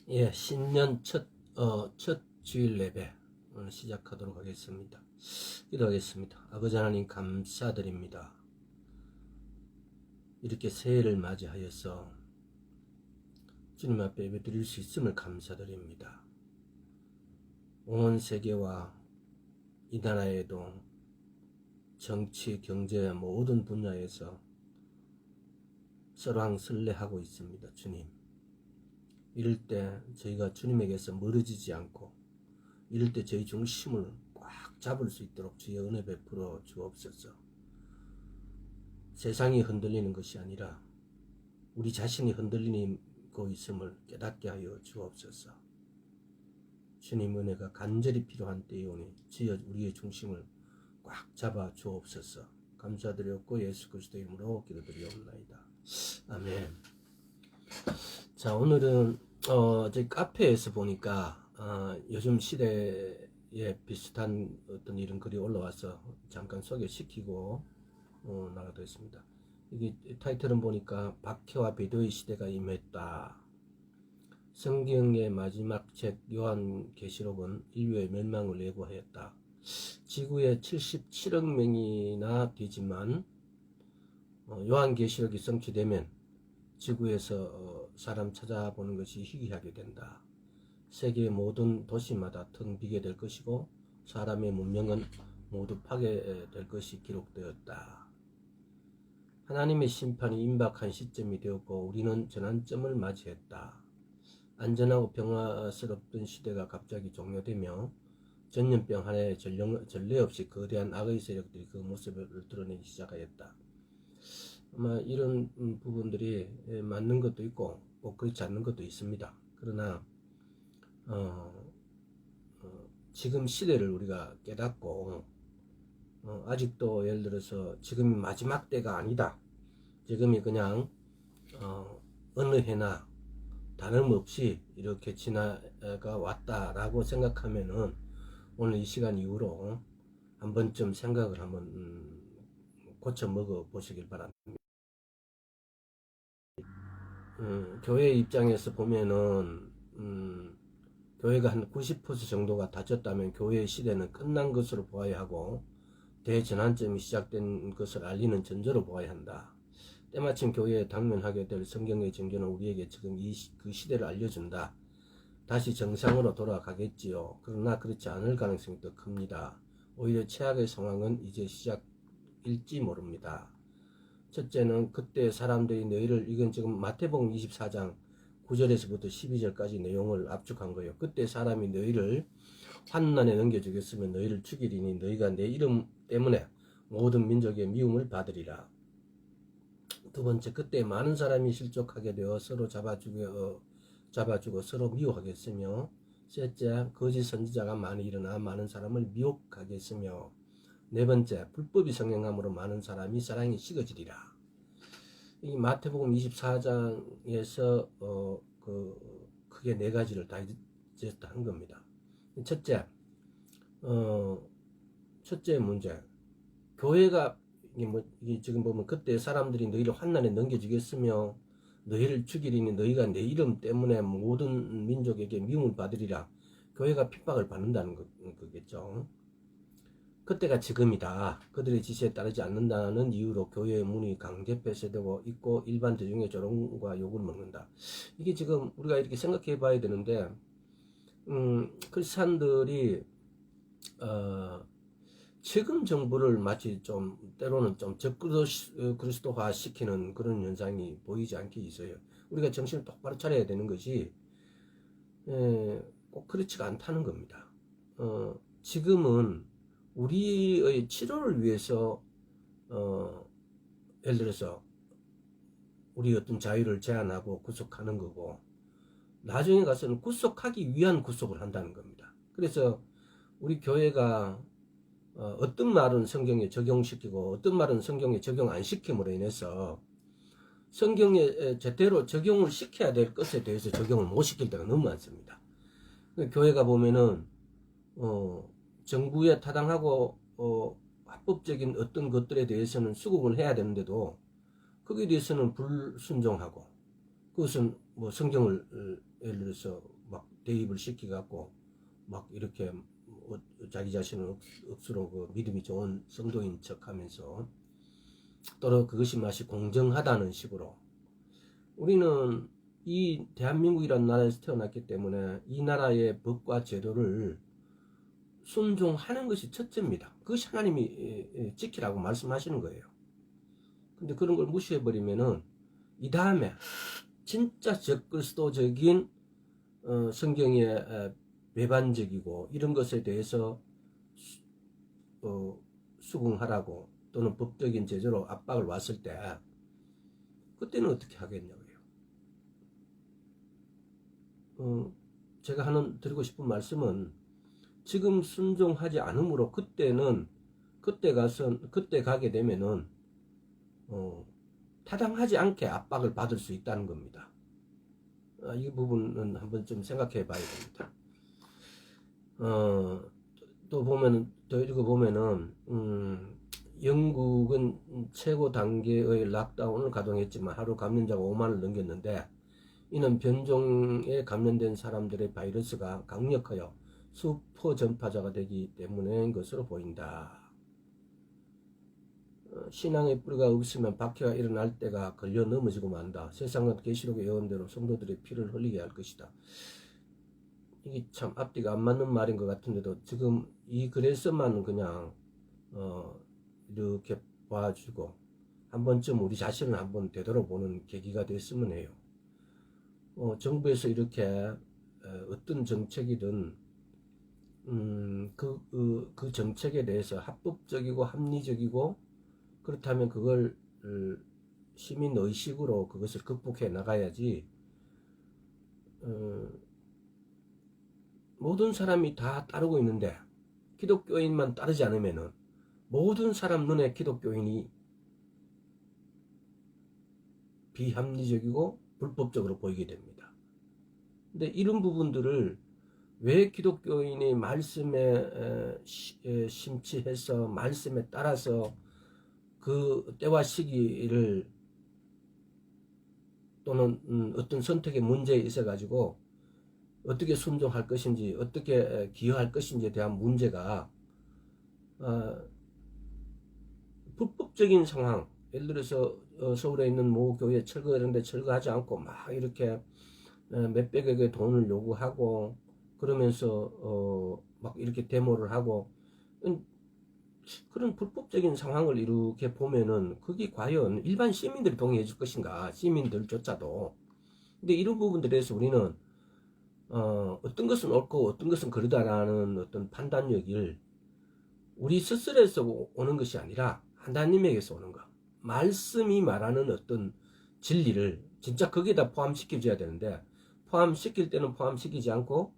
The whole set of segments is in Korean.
예, 신년 첫 주일 예배 오늘 시작하도록 하겠습니다. 기도하겠습니다. 아버지 하나님 감사드립니다. 이렇게 새해를 맞이하여서 주님 앞에 예배 드릴 수 있음을 감사드립니다. 온 세계와 이 나라에도 정치, 경제 모든 분야에서 설왕설래하고 있습니다. 주님. 이럴 때 저희가 주님에게서 멀어지지 않고 이럴 때 저희 중심을 꽉 잡을 수 있도록 주의 은혜 베풀어 주옵소서. 세상이 흔들리는 것이 아니라 우리 자신이 흔들리고 있음을 깨닫게 하여 주옵소서. 주님 은혜가 간절히 필요한 때이오니 주여 우리의 중심을 꽉 잡아 주옵소서. 감사드렸고 예수 그리스도 이름으로 기도드리옵나이다. 아멘. 자, 오늘은 저희 카페에서 보니까 요즘 시대에 비슷한 어떤 이런 글이 올라와서 잠깐 소개시키고 나가도 했습니다. 이게 타이틀은 보니까 박해와 배도의 시대가 임했다. 성경의 마지막 책 요한계시록은 인류의 멸망을 예고하였다. 지구에 77억 명이나 되지만 요한계시록이 성취되면 지구에서 사람 찾아보는 것이 희귀하게 된다. 세계의 모든 도시마다 텅 비게 될 것이고 사람의 문명은 모두 파괴될 것이 기록되었다. 하나님의 심판이 임박한 시점이 되었고 우리는 전환점을 맞이했다. 안전하고 평화스럽던 시대가 갑자기 종료되며 전염병 하나에 전례 없이 거대한 악의 세력들이 그 모습을 드러내기 시작하였다. 아마 이런 부분들이 맞는 것도 있고 꼭 그렇지 않는 것도 있습니다. 그러나 지금 시대를 우리가 깨닫고 아직도 예를 들어서 지금이 마지막 때가 아니다. 지금이 그냥 어느 해나 다름없이 이렇게 지나가 왔다라고 생각하면은 오늘 이 시간 이후로 한 번쯤 생각을 한번 고쳐 먹어 보시길 바랍니다. 교회 입장에서 보면은 교회가 한 90% 정도가 다쳤다면 교회의 시대는 끝난 것으로 보아야 하고 대전환점이 시작된 것을 알리는 전조로 보아야 한다. 때마침 교회에 당면하게 될 성경의 징조는 우리에게 지금 그 시대를 알려준다. 다시 정상으로 돌아가겠지요. 그러나 그렇지 않을 가능성이 더 큽니다. 오히려 최악의 상황은 이제 시작일지 모릅니다. 첫째는 그때 사람들이 너희를, 이건 지금 마태복음 24장 9절에서부터 12절까지 내용을 압축한 거예요. 그때 사람이 너희를 환난에 넘겨주겠으면 너희를 죽이리니 너희가 내 이름 때문에 모든 민족의 미움을 받으리라. 두 번째, 그때 많은 사람이 실족하게 되어 서로 잡아주고 서로 미워하겠으며, 셋째, 거짓 선지자가 많이 일어나 많은 사람을 미혹하겠으며, 네 번째, 불법이 성행함으로 많은 사람이 사랑이 식어지리라. 이 마태복음 24장에서 크게 네 가지를 다이제스트한 겁니다. 첫째 문제, 교회가 이게 지금 보면 그때 사람들이 너희를 환난에 넘겨주겠으며 너희를 죽이리니 너희가 내 이름 때문에 모든 민족에게 미움을 받으리라. 교회가 핍박을 받는다는 거겠죠. 그때가 지금이다. 그들의 지시에 따르지 않는다는 이유로 교회의 문이 강제 폐쇄되고 있고 일반 대중의 조롱과 욕을 먹는다. 이게 지금 우리가 이렇게 생각해 봐야 되는데 크리스찬들이 지금 정부를 마치 좀 때로는 좀 적그리스도화 시키는 그런 현상이 보이지 않게 있어요. 우리가 정신을 똑바로 차려야 되는 것이 꼭 그렇지가 않다는 겁니다. 지금은 우리의 치료를 위해서 예를 들어서 우리 어떤 자유를 제한하고 구속하는 거고, 나중에 가서는 구속하기 위한 구속을 한다는 겁니다. 그래서 우리 교회가 어떤 말은 성경에 적용시키고 어떤 말은 성경에 적용 안 시킴으로 인해서 성경에 제대로 적용을 시켜야 될 것에 대해서 적용을 못 시킬 때가 너무 많습니다. 교회가 보면은 정부에 타당하고 합법적인 어떤 것들에 대해서는 수긍을 해야 되는데도 거기에 대해서는 불순종하고, 그것은 뭐 성경을 예를 들어서 막 대입을 시켜갖고 막 이렇게 자기 자신을 억수로 그 믿음이 좋은 성도인 척하면서 또는 그것이 마치 공정하다는 식으로 우리는 이 대한민국이라는 나라에서 태어났기 때문에 이 나라의 법과 제도를 순종하는 것이 첫째입니다. 그것이 하나님이 지키라고 말씀하시는 거예요. 근데 그런 걸 무시해버리면은 이 다음에 진짜 적그리스도적인 성경에 배반적이고 이런 것에 대해서 수긍하라고 또는 법적인 제재로 압박을 왔을 때 그때는 어떻게 하겠냐고요. 제가 드리고 싶은 말씀은 지금 순종하지 않으므로 그때 가게 되면은 타당하지 않게 압박을 받을 수 있다는 겁니다. 이 부분은 한번 좀 생각해 봐야 됩니다. 더 읽어보면은, 영국은 최고 단계의 락다운을 가동했지만 하루 감염자가 5만을 넘겼는데, 이는 변종에 감염된 사람들의 바이러스가 강력하여 수포 전파자가 되기 때문인 것으로 보인다. 신앙의 뿌리가 없으면 박해가 일어날 때가 걸려 넘어지고 만다. 세상은 계시록의 예언대로 성도들의 피를 흘리게 할 것이다. 이게 참 앞뒤가 안 맞는 말인 것 같은데도 지금 이 글에서만 그냥 이렇게 봐주고 한 번쯤 우리 자신을 한번 되돌아보는 계기가 됐으면 해요. 정부에서 이렇게 어떤 정책이든 그 정책에 대해서 합법적이고 합리적이고 그렇다면 그걸 시민의식으로 그것을 극복해 나가야지 모든 사람이 다 따르고 있는데 기독교인만 따르지 않으면은 모든 사람 눈에 기독교인이 비합리적이고 불법적으로 보이게 됩니다. 근데 이런 부분들을 왜 기독교인이 말씀에 심취해서 말씀에 따라서 그 때와 시기를 또는 어떤 선택의 문제에 있어 가지고 어떻게 순종할 것인지 어떻게 기여할 것인지에 대한 문제가 불법적인 상황, 예를 들어서 서울에 있는 모 교회 철거하는데 철거하지 않고 막 이렇게 몇백억의 돈을 요구하고 그러면서 막 이렇게 데모를 하고 그런 불법적인 상황을 이렇게 보면은 그게 과연 일반 시민들이 동의해 줄 것인가, 시민들조차도. 근데 이런 부분들에 대해서 우리는 어떤 것은 옳고 어떤 것은 그르다라는 어떤 판단력을 우리 스스로에서 오는 것이 아니라 하나님에게서 오는 것, 말씀이 말하는 어떤 진리를 진짜 거기에다 포함시켜줘야 되는데 포함시킬 때는 포함시키지 않고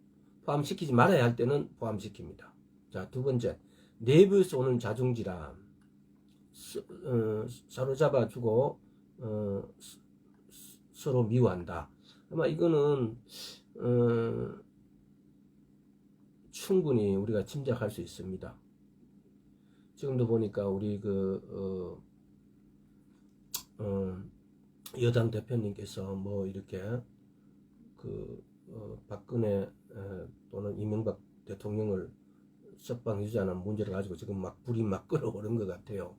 포함시키지 말아야 할 때는 포함시킵니다. 자, 두 번째, 내부에서 오는 자중질환, 사로잡아주고 서로 미워한다. 아마 이거는 충분히 우리가 짐작할 수 있습니다. 지금도 보니까 우리 여당 대표님께서 뭐 이렇게 박근혜 또는 이명박 대통령을 석방해주자는 문제를 가지고 지금 막 불이 막 끓어오른 것 같아요.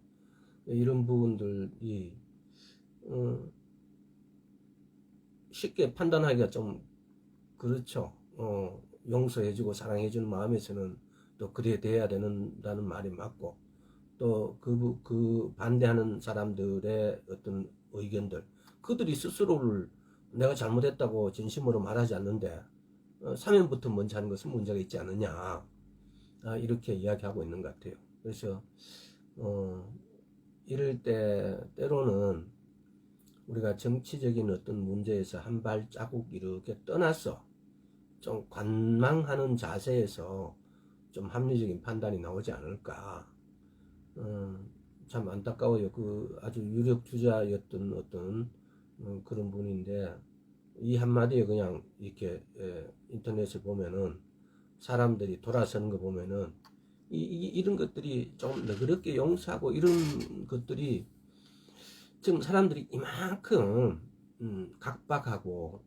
이런 부분들이 쉽게 판단하기가 좀 그렇죠. 용서해주고 사랑해주는 마음에서는 또 그래 돼야 된다는 말이 맞고 또 그 반대하는 사람들의 어떤 의견들 그들이 스스로를 내가 잘못했다고 진심으로 말하지 않는데 사면부터 먼저 하는 것은 문제가 있지 않느냐 이렇게 이야기하고 있는 것 같아요. 그래서 이럴 때 때로는 우리가 정치적인 어떤 문제에서 한 발자국 이렇게 떠나서 좀 관망하는 자세에서 좀 합리적인 판단이 나오지 않을까. 참 안타까워요. 아주 유력 주자였던 어떤 그런 분인데 이 한마디에 그냥 이렇게 인터넷에 보면은 사람들이 돌아서는 거 보면은 이런 것들이 좀 너그럽게 용서하고 이런 것들이 지금 사람들이 이만큼 각박하고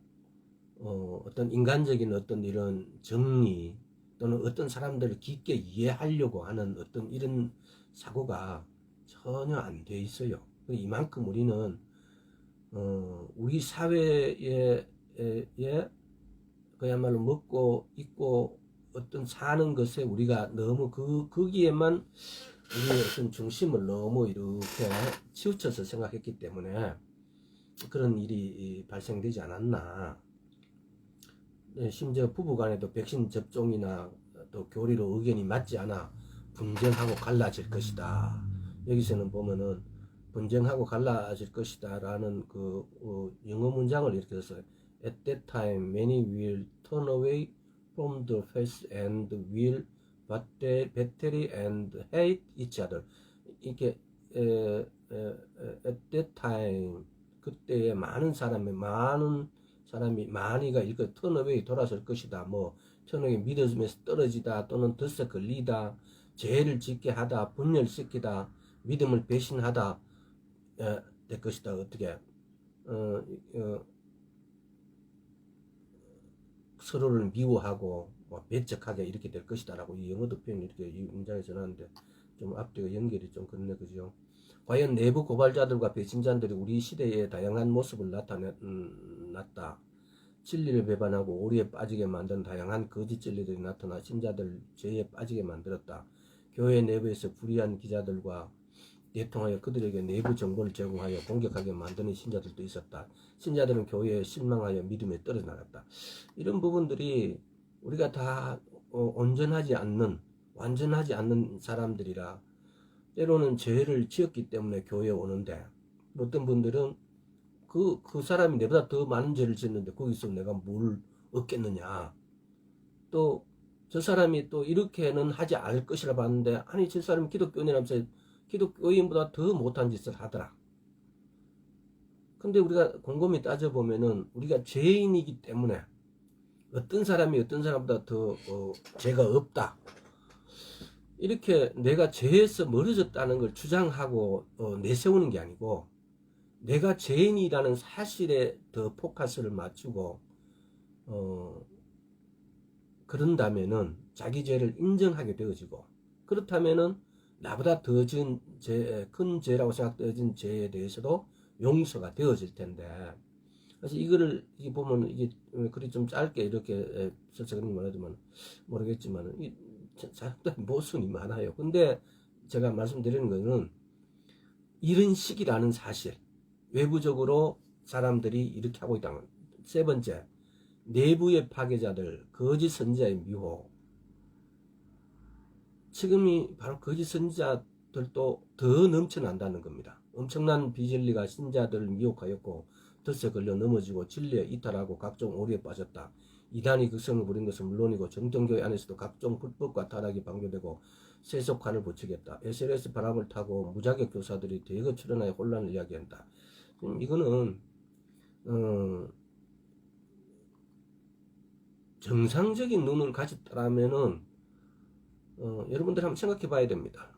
어떤 인간적인 어떤 이런 정리 또는 어떤 사람들을 깊게 이해하려고 하는 어떤 이런 사고가 전혀 안 돼 있어요. 이만큼 우리는 우리 사회에 그야말로 먹고 입고 어떤 사는 것에 우리가 너무 거기에만 우리의 어떤 중심을 너무 이렇게 치우쳐서 생각했기 때문에 그런 일이 발생되지 않았나. 심지어 부부간에도 백신 접종이나 또 교리로 의견이 맞지 않아 분쟁하고 갈라질 것이다. 여기서는 보면은 분쟁하고 갈라질 것이다 라는 그 영어 문장을 이렇게 써서 At that time many will turn away from the faith and will battery and hate each other. 이게 at that time 그때에 많이가 이렇게 턴어웨이 돌아설 것이다. 뭐 천국의 믿음에서 떨어지다 또는 덫에 걸리다, 죄를 짓게 하다, 분열시키다, 믿음을 배신하다 될 것이다. 어떻게 서로를 미워하고 배척하게 이렇게 될 것이다라고 이 영어도 표현이 이렇게 이 문장에 전하는데 좀 앞뒤가 연결이 좀 그렇네, 그죠? 과연 내부 고발자들과 배신자들이 우리 시대의 다양한 모습을 나타났다. 진리를 배반하고 오리에 빠지게 만든 다양한 거짓 진리들이 나타나 신자들 죄에 빠지게 만들었다. 교회 내부에서 불의한 기자들과 내통하여 그들에게 내부 정보를 제공하여 공격하게 만드는 신자들도 있었다. 신자들은 교회에 실망하여 믿음에 떨어져 나갔다. 이런 부분들이 우리가 다 완전하지 않는 사람들이라 때로는 죄를 지었기 때문에 교회에 오는데 어떤 분들은 그 사람이 내보다 더 많은 죄를 지었는데 거기서 내가 뭘 얻겠느냐. 또 저 사람이 또 이렇게는 하지 않을 것이라 봤는데 아니 저 사람이 기독교인이라면서 기독교인보다 더 못한 짓을 하더라. 근데 우리가 곰곰이 따져보면은 우리가 죄인이기 때문에 어떤 사람이 어떤 사람보다 더 죄가 없다. 이렇게 내가 죄에서 멀어졌다는 걸 주장하고 내세우는 게 아니고 내가 죄인이라는 사실에 더 포커스를 맞추고 그런다면은 자기 죄를 인정하게 되어지고 그렇다면은 나보다 더 큰 죄라고 생각되어진 죄에 대해서도 용서가 되어질 텐데 그래서 이거를 보면 이게 글이 좀 짧게 이렇게 써서 그런 말하지만 모르겠지만 사람들이 모순이 많아요. 근데 제가 말씀드리는 거는 이런 식이라는 사실, 외부적으로 사람들이 이렇게 하고 있다는 것. 세 번째, 내부의 파괴자들, 거짓 선지자의 미혹. 지금이 바로 거짓 선지자들도 더 넘쳐난다는 겁니다. 엄청난 비진리가 신자들을 미혹하였고 덫에 걸려 넘어지고 진리에 이탈하고 각종 오류에 빠졌다. 이단이 극성을 부린 것은 물론이고 정통교회 안에서도 각종 불법과 타락이 방조되고 세속관을 부추겼다. SNS 바람을 타고 무자격 교사들이 대거 출연하여 혼란을 이야기한다. 이거는 정상적인 눈을 가졌다면은 여러분들 한번 생각해 봐야 됩니다.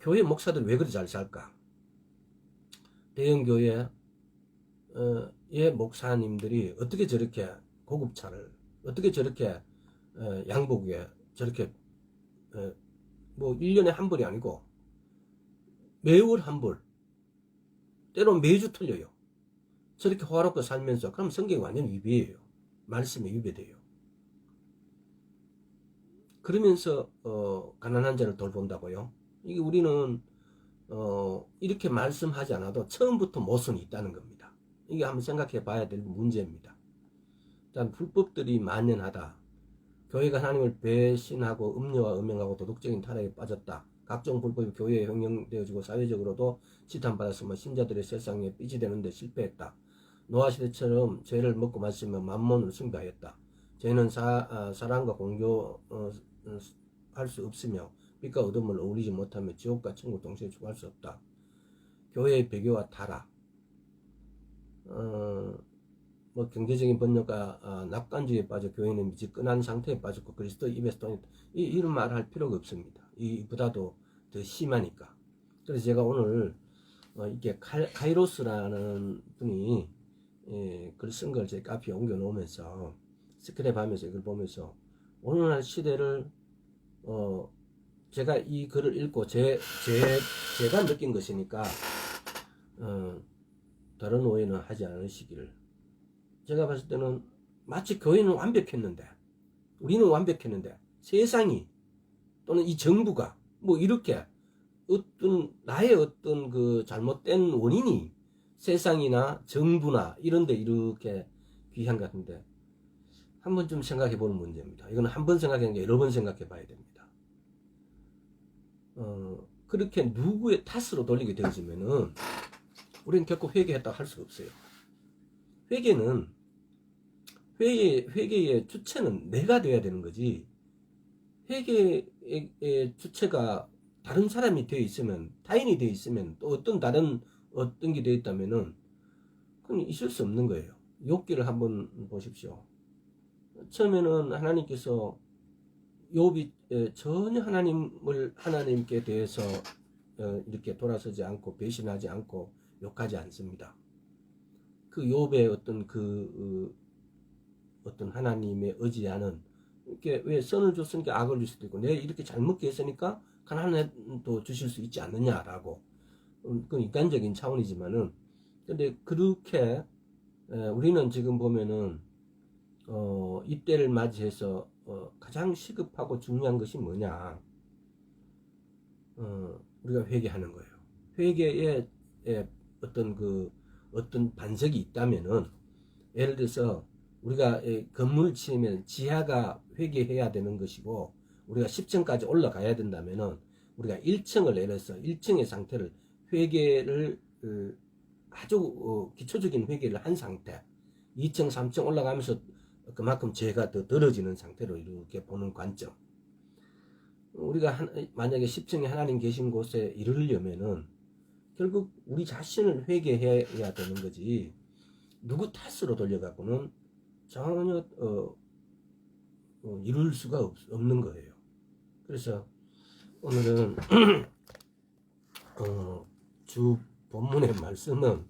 교회 목사들 왜 그리 잘 살까? 대형교회의 목사님들이 어떻게 저렇게 고급차를 어떻게 저렇게 양복에 저렇게 뭐 1년에 한 벌이 아니고 매월 한 벌, 때로 매주 틀려요. 저렇게 호화롭게 살면서 그럼 성경이 완전 위배예요. 말씀에 위배돼요. 그러면서 가난한 자를 돌본다고요. 이게 우리는 이렇게 말씀하지 않아도 처음부터 모순이 있다는 겁니다. 이게 한번 생각해 봐야 될 문제입니다. 일단 불법들이 만연하다. 교회가 하나님을 배신하고 음료와 음행하고 도덕적인 타락에 빠졌다. 각종 불법이 교회에 형용되어지고 사회적으로도 지탄받았으며 신자들의 세상에 삐지되는 데 실패했다. 노아시대처럼 죄를 먹고 마시며 만몬을 숭배하였다. 죄는 사랑과 공교할 수 없으며 빛과 어둠을 어울리지 못하며 지옥과 천국 동시에 추구할 수 없다. 교회의 배교와 타락, 뭐 경제적인 번영과 낙관주의에 빠져 교회는 미지근한 상태에 빠졌고 그리스도 입에서 돈이 이런 말 할 필요가 없습니다. 이보다도 더 심하니까. 그래서 제가 오늘 이게 카이로스라는 분이 글 쓴 걸 제 카페에 옮겨 놓으면서 스크랩하면서 이걸 보면서 오늘날 시대를 제가 이 글을 읽고 제가 느낀 것이니까 다른 오해는 하지 않으시기를. 제가 봤을 때는 마치 교회는 완벽했는데, 우리는 완벽했는데 세상이 또는 이 정부가 뭐 이렇게 나의 어떤 그 잘못된 원인이 세상이나 정부나 이런데 이렇게 귀한 것 같은데, 한 번쯤 생각해 보는 문제입니다. 이거는 한 번 생각하는 게 여러 번 생각해 봐야 됩니다. 그렇게 누구의 탓으로 돌리게 되어지면은 우리는 결코 회개했다고 할 수가 없어요. 회개의 주체는 내가 돼야 되는 거지, 회개의 주체가 다른 사람이 되어 있으면, 타인이 되어 있으면, 또 어떤 다른 어떤 게 되어 있다면은 그건 있을 수 없는 거예요. 욥기를 한번 보십시오. 처음에는 하나님께서 욥이 전혀 하나님께 대해서 이렇게 돌아서지 않고 배신하지 않고 욕하지 않습니다. 그 욥의 어떤 하나님의 의지하는, 이렇게 왜 선을 줬으니까 악을 줄 수도 있고, 내가 이렇게 잘 먹게 했으니까 가난해도 주실 수 있지 않느냐라고, 그건 인간적인 차원이지만은, 근데 그렇게 우리는 지금 보면은 이때를 맞이해서 가장 시급하고 중요한 것이 뭐냐, 우리가 회개하는 거예요. 회개에 어떤 반석이 있다면은, 예를 들어서 우리가 건물 지으면 지하가 회개해야 되는 것이고, 우리가 10층까지 올라가야 된다면은 우리가 1층을 내려서 1층의 상태를 회개를 아주 기초적인 회개를 한 상태, 2층 3층 올라가면서 그만큼 죄가 더 떨어지는 상태로 이렇게 보는 관점. 우리가 만약에 10층에 하나님 계신 곳에 이르려면은 결국 우리 자신을 회개해야 되는 거지, 누구 탓으로 돌려갖고는 전혀 이룰 수가 없는 거예요. 그래서 오늘은 주 본문의 말씀은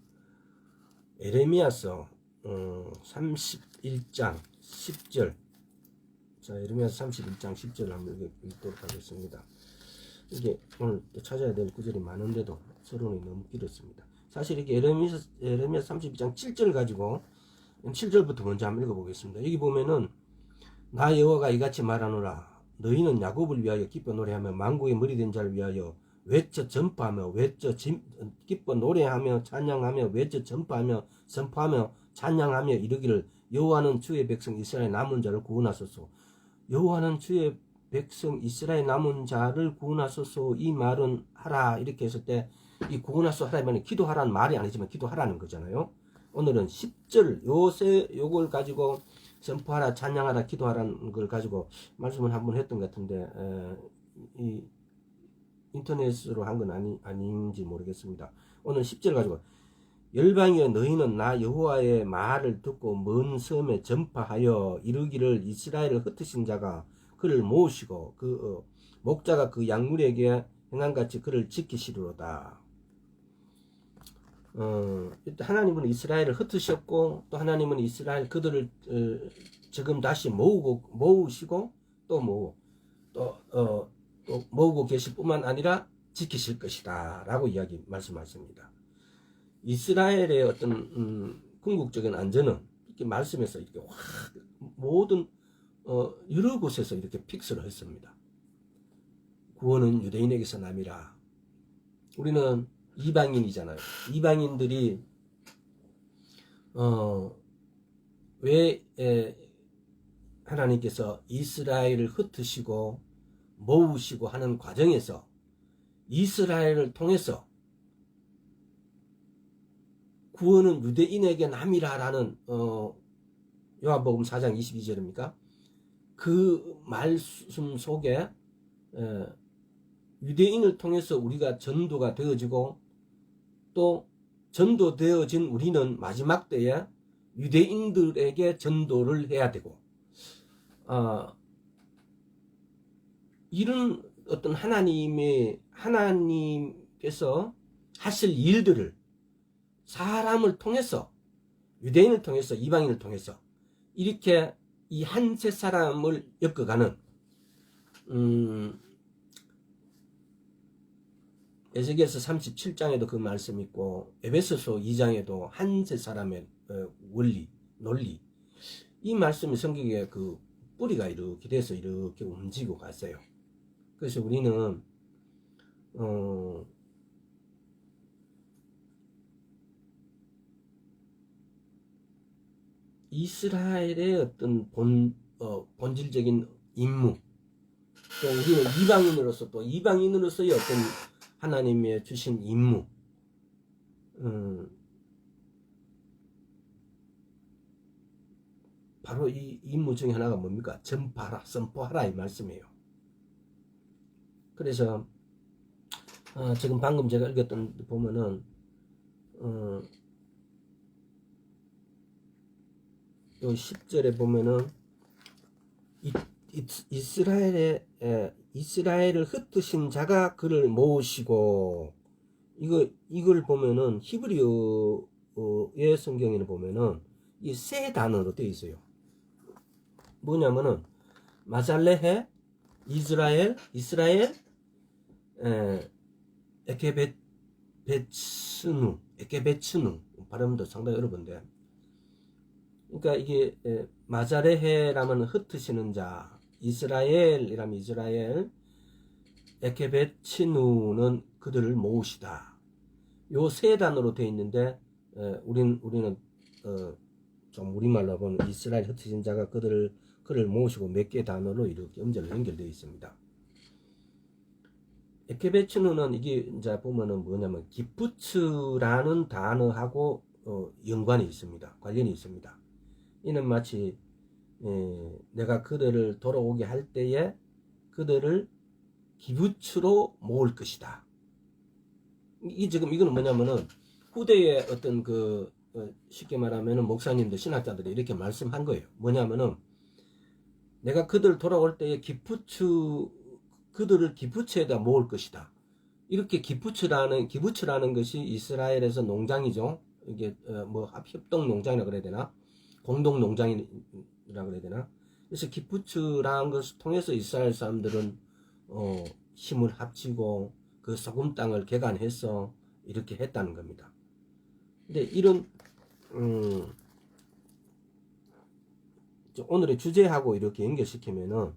에레미야서 31장 10절. 자, 에레미야서 31장 10절 한번 읽도록 하겠습니다. 이게 오늘 또 찾아야 될 구절이 많은데도 서론이 너무 길었습니다. 사실 이게 에레미야 32장 7절 가지고 7절부터 먼저 한번 읽어보겠습니다. 여기 보면은 나 여호와가 이같이 말하노라. 너희는 야곱을 위하여 기뻐 노래하며 만국의 머리된 자를 위하여 외쳐 전파하며 기뻐 노래하며 찬양하며 외쳐 전파하며 선포하며 찬양하며 이르기를 여호와는 주의 백성 이스라엘 남은 자를 구원하소서. 여호와는 주의 백성 이스라엘 남은 자를 구원하소서. 이 말은 하라 이렇게 했을 때, 이 구원하소서 하라 하면 기도하라는 말이 아니지만 기도하라는 거잖아요. 오늘은 10절 요걸 가지고 선포하라 찬양하라 기도하라는 걸 가지고 말씀을 한번 했던 것 같은데, 이 인터넷으로 한 건 아닌지 모르겠습니다. 오늘 10절 가지고 열방이여 너희는 나 여호와의 말을 듣고 먼 섬에 전파하여 이르기를 이스라엘을 흩으신 자가 그를 모으시고 그 목자가 그 양물에게 행한같이 그를 지키시리로다. 하나님은 이스라엘을 흩으셨고, 또 하나님은 이스라엘 그들을 지금 다시 모으시고 또 모으고 계실 뿐만 아니라 지키실 것이다 라고 말씀하십니다. 이스라엘의 어떤 궁극적인 안전은 이렇게 말씀에서 이렇게 확 모든 여러 곳에서 이렇게 픽스를 했습니다. 구원은 유대인에게서 남이라. 우리는 이방인이잖아요. 이방인들이 왜 하나님께서 이스라엘을 흩으시고 모으시고 하는 과정에서 이스라엘을 통해서 구원은 유대인에게 남이라라는 요한복음 4장 22절입니까? 그 말씀 속에 유대인을 통해서 우리가 전도가 되어지고, 또 전도되어진 우리는 마지막 때에 유대인들에게 전도를 해야 되고, 이런 어떤 하나님께서 하실 일들을 사람을 통해서 유대인을 통해서 이방인을 통해서 이렇게 이 한 세 사람을 엮어가는 에스겔서 37장에도 그 말씀이 있고 에베소서 2장에도 한 세 사람의 원리, 논리, 이 말씀이 성경의 그 뿌리가 이렇게 돼서 이렇게 움직이고 갔어요. 그래서 우리는 이스라엘의 어떤 본질적인 임무, 또 우리는 이방인으로서의 어떤 하나님의 주신 임무, 바로 이 임무 중에 하나가 뭡니까? 전파하라, 선포하라 이 말씀이에요. 그래서 지금 방금 제가 읽었던 보면은 요 10절에 보면은 이스라엘을 흩으신 자가 그를 모으시고, 이걸 보면은 히브리어의 성경에는 보면은 이 세 단어로 되어 있어요. 뭐냐면은 마잘레헤, 이스라엘, 에케베츠누 발음도 상당히 어려운데, 그러니까 이게 마자레헤라면 흩으시는 자, 이스라엘이라면 이스라엘, 에케베치누는 그들을 모으시다. 요 세 단어로 되어 있는데 우리는 좀 우리말로 보면 이스라엘 흩으신 자가 그를 모으시고 몇 개 단어로 이렇게 음절로 연결되어 있습니다. 에케베츠누는 이게 이제 보면은 뭐냐면 기푸츠라는 단어하고 연관이 있습니다. 관련이 있습니다. 이는 마치 내가 그들을 돌아오게 할 때에 그들을 기부츠로 모을 것이다. 이거는 뭐냐면은 후대의 어떤 쉽게 말하면은 목사님들, 신학자들이 이렇게 말씀한 거예요. 뭐냐면은 내가 그들 돌아올 때에 그들을 기부츠에다 모을 것이다. 이렇게 기부츠라는 것이 이스라엘에서 농장이죠. 이게 협동 농장이라 그래야 되나? 공동 농장이라 그래야 되나? 그래서 기부츠라는 것을 통해서 이스라엘 사람들은 힘을 합치고 그 소금 땅을 개간해서 이렇게 했다는 겁니다. 근데 이런 오늘의 주제하고 이렇게 연결시키면은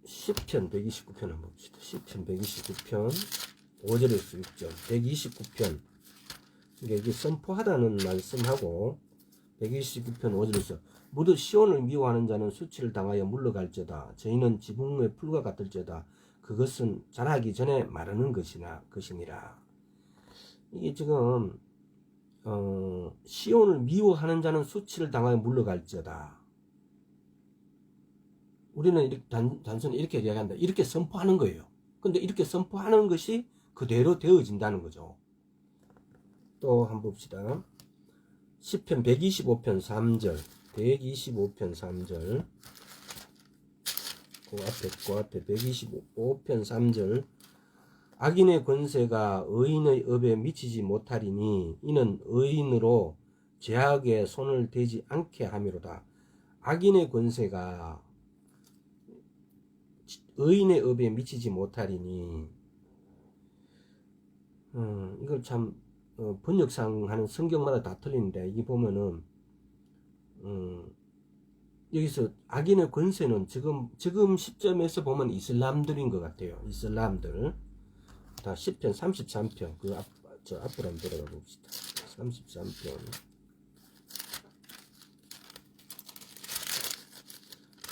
시편 129편 한번 봅시다. 시편 129편 5절에서 6절 129편 이게 선포하다는 말씀하고 129편 5절에서 모두 시온을 미워하는 자는 수치를 당하여 물러갈지어다. 저희는 지붕의 풀과 같을지어다. 그것은 자라기 전에 마르는 것이니라. 이게 지금 시온을 미워하는 자는 수치를 당하여 물러갈지어다. 우리는 이렇게 단순히 이렇게 이야기한다. 이렇게 선포하는 거예요. 근데 이렇게 선포하는 것이 그대로 되어진다는 거죠. 또 한번 봅시다. 시편 125편 3절 125편 3절 그 앞에 125편 3절 악인의 권세가 의인의 업에 미치지 못하리니 이는 의인으로 죄악에 손을 대지 않게 함이로다. 악인의 권세가 의인의 업에 미치지 못하리니 이걸 참 번역상 하는 성경마다 다 틀리는데 이게 보면은 여기서 악인의 권세는 지금 시점에서 보면 이슬람들인 것 같아요. 이슬람들. 다 10편 33편 저 앞으로 한번 들어가 봅시다. 33편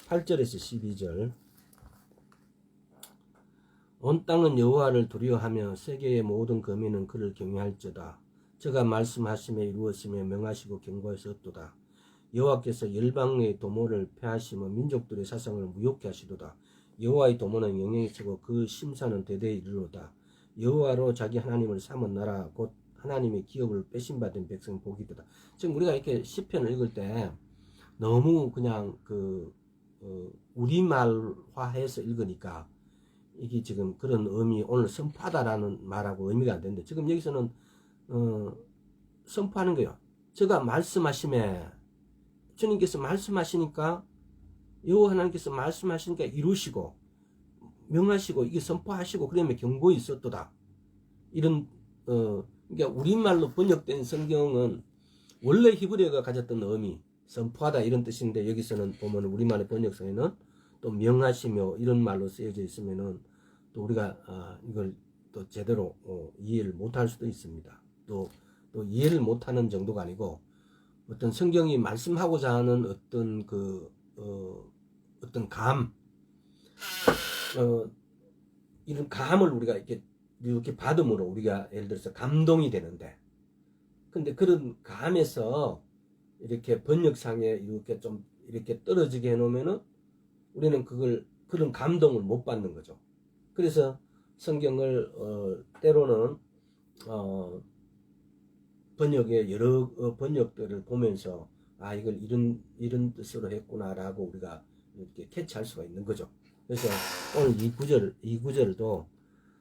8절에서 12절 온 땅은 여호와를 두려워하며 세계의 모든 거민은 그를 경외할지어다. 저가 말씀하심에 이루었으며 명하시고 경고하셨도다. 여호와께서 열방의 도모를 폐하시며 민족들의 사상을 무욕케 하시도다. 여호와의 도모는 영영이 서고 그 심사는 대대에 이르로다. 여호와로 자기 하나님을 삼은 나라 곧 하나님의 기업을 빼신받은 백성 복이도다. 지금 우리가 이렇게 시편을 읽을 때 너무 그냥 우리말화해서 읽으니까 이게 지금 그런 의미, 오늘 선포하다라는 말하고 의미가 안 되는데, 지금 여기서는, 선포하는 거예요. 제가 말씀하심에, 주님께서 말씀하시니까, 여호와 하나님께서 말씀하시니까 이루시고, 명하시고, 이게 선포하시고, 그러면 경고가 있었도다. 이런, 그러니까 우리말로 번역된 성경은 원래 히브리어가 가졌던 의미, 선포하다 이런 뜻인데, 여기서는 보면 우리말의 번역성에는 또 명하시며 이런 말로 쓰여져 있으면은 또 우리가 이걸 또 제대로 이해를 못할 수도 있습니다. 또 이해를 못하는 정도가 아니고 어떤 성경이 말씀하고자 하는 어떤 어떤 감, 이런 감을 우리가 이렇게 받음으로 우리가 예를 들어서 감동이 되는데, 근데 그런 감에서 이렇게 번역상에 이렇게 좀 이렇게 떨어지게 해놓으면은 우리는 그런 감동을 못 받는 거죠. 그래서 성경을 때로는 번역의 여러 번역들을 보면서 이걸 이런 뜻으로 했구나라고 우리가 이렇게 캐치할 수가 있는 거죠. 그래서 오늘 이 구절도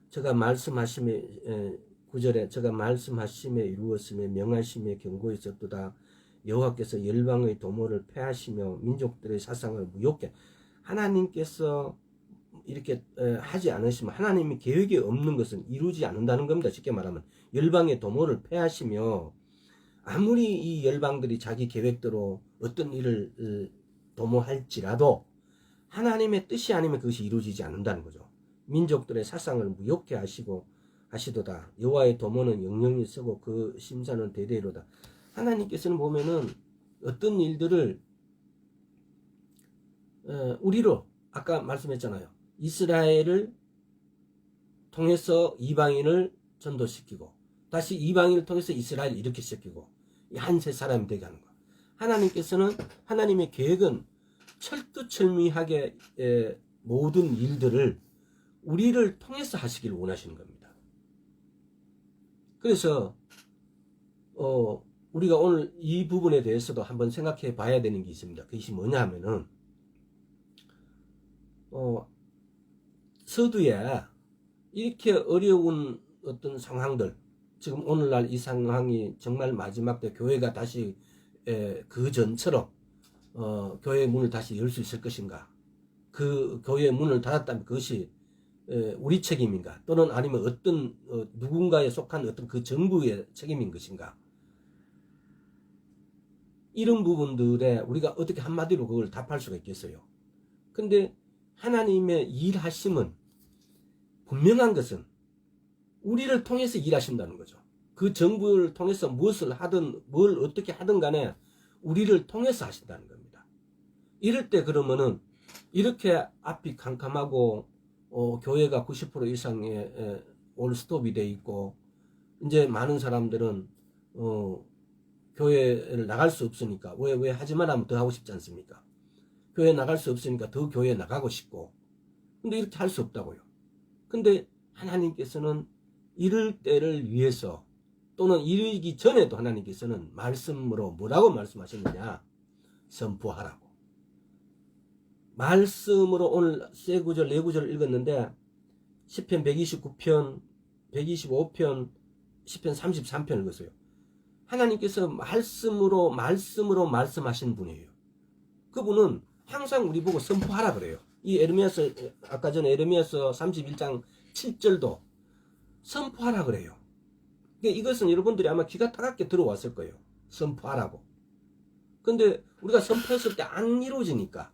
제가 말씀하심에 9절에 제가 말씀하심에 이루었으며 명하심에 경고했었도다. 여호와께서 열방의 도모를 패하시며 민족들의 사상을 무욕해. 하나님께서 이렇게 하지 않으시면 하나님이 계획이 없는 것은 이루지 않는다는 겁니다. 쉽게 말하면 열방의 도모를 패하시며, 아무리 이 열방들이 자기 계획대로 어떤 일을 도모할지라도 하나님의 뜻이 아니면 그것이 이루어지지 않는다는 거죠. 민족들의 사상을 무욕해 하시도다. 여호와의 도모는 영영이 쓰고 그 심사는 대대로다. 하나님께서는 보면은 어떤 일들을 우리로 아까 말씀했잖아요. 이스라엘을 통해서 이방인을 전도시키고 다시 이방인을 통해서 이스라엘을 이렇게 시키고 한 세 사람이 되게 하는 거. 하나님께서는 하나님의 계획은 철두철미하게 모든 일들을 우리를 통해서 하시길 원하시는 겁니다. 그래서 우리가 오늘 이 부분에 대해서도 한번 생각해 봐야 되는 게 있습니다. 그것이 뭐냐 하면은 서두에 이렇게 어려운 어떤 상황들, 지금 오늘날 이 상황이 정말 마지막 때 교회가 다시 그 전처럼 교회의 문을 다시 열 수 있을 것인가, 그 교회의 문을 닫았다면 그것이 우리 책임인가, 또는 아니면 어떤 누군가에 속한 어떤 그 정부의 책임인 것인가, 이런 부분들에 우리가 어떻게 한마디로 그걸 답할 수가 있겠어요. 근데 하나님의 일하심은 분명한 것은 우리를 통해서 일하신다는 거죠. 그 정부를 통해서 무엇을 하든 뭘 어떻게 하든 간에 우리를 통해서 하신다는 겁니다. 이럴 때 그러면은 이렇게 앞이 캄캄하고 교회가 90% 이상의 올 스톱이 돼 있고 이제 많은 사람들은 교회를 나갈 수 없으니까 왜 하지만 하면 더 하고 싶지 않습니까? 교회 나갈 수 없으니까 더 교회 나가고 싶고, 근데 이렇게 할 수 없다고요. 근데 하나님께서는 이럴 때를 위해서 또는 이르기 전에도 하나님께서는 말씀으로 뭐라고 말씀하셨느냐, 선포하라고. 말씀으로 오늘 세 구절 네 구절을 읽었는데 시편 129편 125편 시편 33편 읽었어요. 하나님께서 말씀으로 말씀하신 분이에요. 그분은 항상 우리 보고 선포하라 그래요. 이 에르미야서, 아까 전에 에르미야서 31장 7절도 선포하라 그래요. 그러니까 이것은 여러분들이 아마 귀가 따갑게 들어왔을 거예요. 선포하라고. 근데 우리가 선포했을 때 안 이루어지니까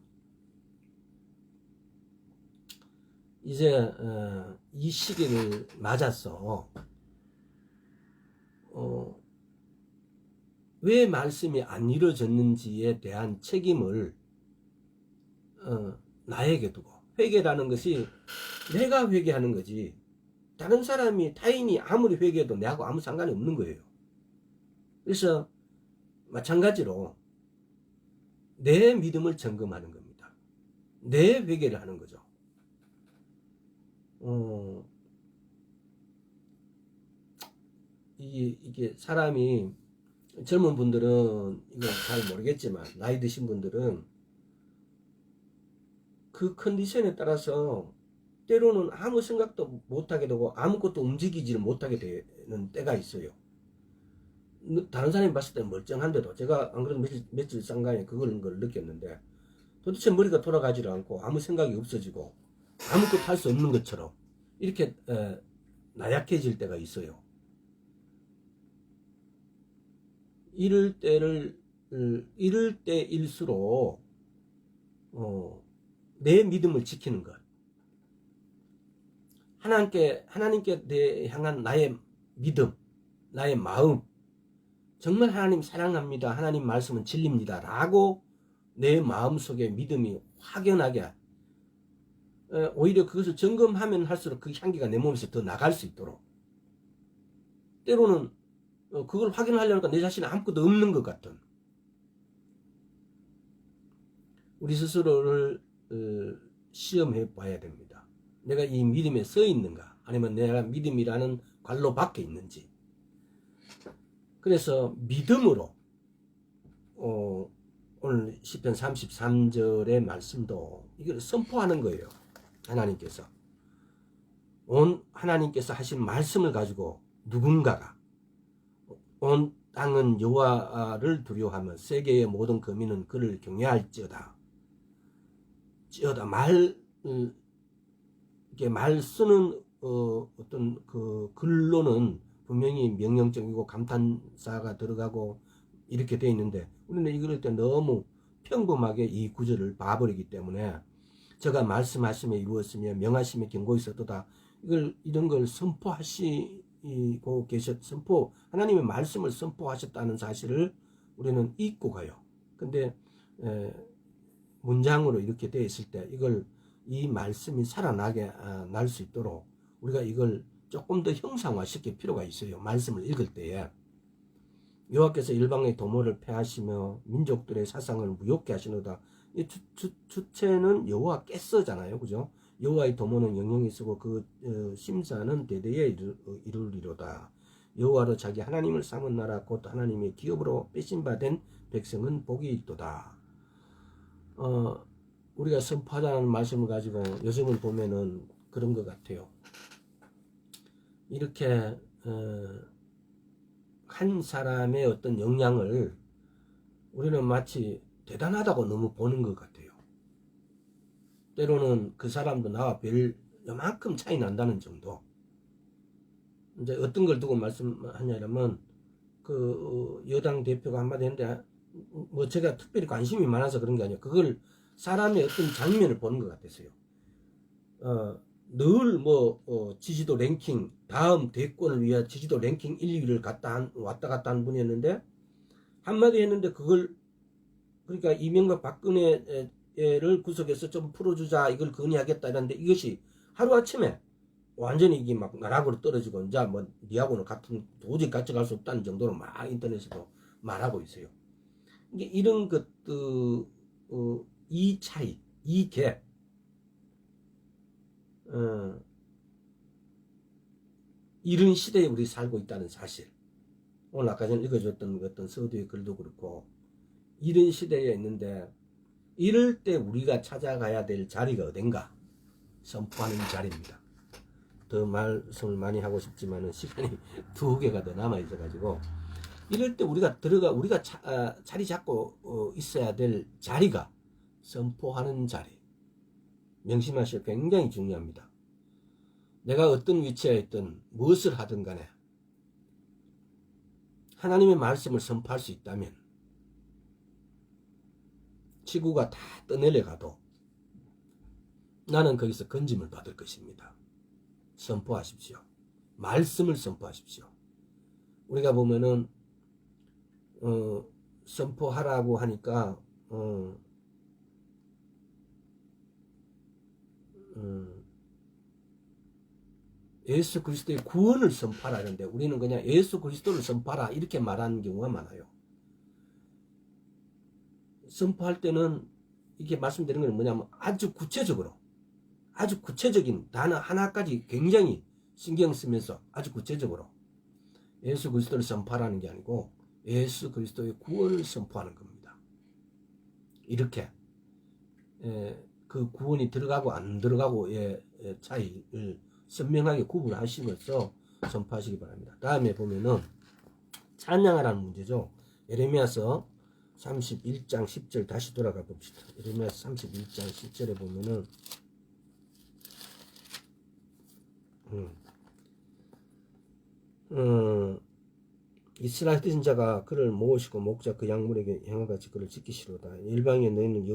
이제 이 시기를 맞아서 왜 말씀이 안 이루어졌는지에 대한 책임을 나에게 두고, 회개라는 것이 내가 회개하는 거지 다른 사람이 타인이 아무리 회개해도 내하고 아무 상관이 없는 거예요. 그래서 마찬가지로 내 믿음을 점검하는 겁니다. 내 회개를 하는 거죠. 이게 사람이, 젊은 분들은 이거 잘 모르겠지만 나이 드신 분들은 그 컨디션에 따라서 때로는 아무 생각도 못하게 되고 아무것도 움직이지를 못하게 되는 때가 있어요. 다른 사람이 봤을 때는 멀쩡한데도 제가 안 그래도 며칠 상간에 그걸 느꼈는데 도대체 머리가 돌아가지를 않고 아무 생각이 없어지고 아무것도 할 수 없는 것처럼 이렇게 나약해질 때가 있어요. 이럴 때일수록 내 믿음을 지키는 것, 하나님께 향한 나의 믿음, 나의 마음, 정말 하나님 사랑합니다, 하나님 말씀은 진리입니다 라고 내 마음속에 믿음이 확연하게, 오히려 그것을 점검하면 할수록 그 향기가 내 몸에서 더 나갈 수 있도록, 때로는 그걸 확인하려니까 내 자신이 아무것도 없는 것 같은, 우리 스스로를 시험해 봐야 됩니다. 내가 이 믿음에 서 있는가, 아니면 내가 믿음이라는 관로 밖에 있는지. 그래서 믿음으로 오늘 시편 33절의 말씀도 이걸 선포하는 거예요. 하나님께서 하신 말씀을 가지고 누군가가 온 땅은 여호와를 두려워하며 세계의 모든 거민은 그를 경외할지어다. 이렇게 말 쓰는 어떤 그 글로는 분명히 명령적이고 감탄사가 들어가고 이렇게 돼 있는데, 우리는 이럴 때 너무 평범하게 이 구절을 봐버리기 때문에 저가 말씀하심에 이루었으며 명하심에 경고있었도다, 이런 걸 선포하시고 하나님의 말씀을 선포하셨다는 사실을 우리는 잊고 가요. 근데 문장으로 이렇게 되어 있을 때 이 말씀이 살아나게 날 수 있도록 우리가 이걸 조금 더 형상화시킬 필요가 있어요. 말씀을 읽을 때에 여호와께서 일방의 도모를 패하시며 민족들의 사상을 무욕케 하시노다. 이 주체는 여호와께서잖아요, 그죠? 여호와의 도모는 영영이 쓰고 그 심사는 대대에 이루리로다. 여호와로 자기 하나님을 삼은 나라 곧 하나님의 기업으로 빼신바된 백성은 복이 있도다. 우리가 선포하자는 말씀을 가지고 요즘을 보면은 그런 것 같아요. 이렇게 한 사람의 어떤 역량을 우리는 마치 대단하다고 너무 보는 것 같아요. 때로는 그 사람도 나와 별 요만큼 차이 난다는 정도. 이제 어떤 걸 두고 말씀하냐면 그 여당 대표가 한마디 했는데, 뭐 제가 특별히 관심이 많아서 그런 게 아니에요. 그걸 사람의 어떤 장면을 보는 것 같았어요. 늘 지지도 랭킹, 다음 대권을 위해 지지도 랭킹 1, 2위를 왔다 갔다 한 분이었는데, 한마디 했는데 그러니까 이명박 박근혜를 구속해서 좀 풀어주자, 이걸 건의하겠다 이랬는데, 이것이 하루아침에 완전히 이게 막 나락으로 떨어지고, 이제 뭐 니하고는 도저히 같이 갈 수 없다는 정도로 막 인터넷에도 말하고 있어요. 이게 이런 것들, 이 차이, 이 갭, 이런 시대에 우리 살고 있다는 사실. 오늘 아까 전에 읽어줬던 어떤 서두의 글도 그렇고, 이런 시대에 있는데, 이럴 때 우리가 찾아가야 될 자리가 어딘가? 선포하는 자리입니다. 더 말씀을 많이 하고 싶지만은 시간이 2개가 더 남아 있어가지고, 이럴 때 우리가 자리 잡고 있어야 될 자리가 선포하는 자리. 명심하시오. 굉장히 중요합니다. 내가 어떤 위치에 있든 무엇을 하든 간에 하나님의 말씀을 선포할 수 있다면 지구가 다 떠내려가도 나는 거기서 건짐을 받을 것입니다. 선포하십시오. 말씀을 선포하십시오. 우리가 보면은 선포하라고 하니까 예수 그리스도의 구원을 선포하라 하는데, 우리는 그냥 예수 그리스도를 선포하라 이렇게 말하는 경우가 많아요. 선포할 때는 이게 말씀드리는 건 뭐냐면 아주 구체적인 단어 하나까지 굉장히 신경 쓰면서 아주 구체적으로 예수 그리스도를 선포하라는 게 아니고 예수 그리스도의 구원을 선포하는 겁니다. 이렇게 그 구원이 들어가고 안 들어가고 차이를 선명하게 구분하시면서 선포하시기 바랍니다. 다음에 보면은 찬양하라는 문제죠. 예레미야서 31장 10절 다시 돌아가 봅시다. 예레미야서 31장 10절에 보면은 이스라엘 선자가 그를 모으시고 목자 그 약물에게 행하같이 그를 지키시로다. 일방에 너희는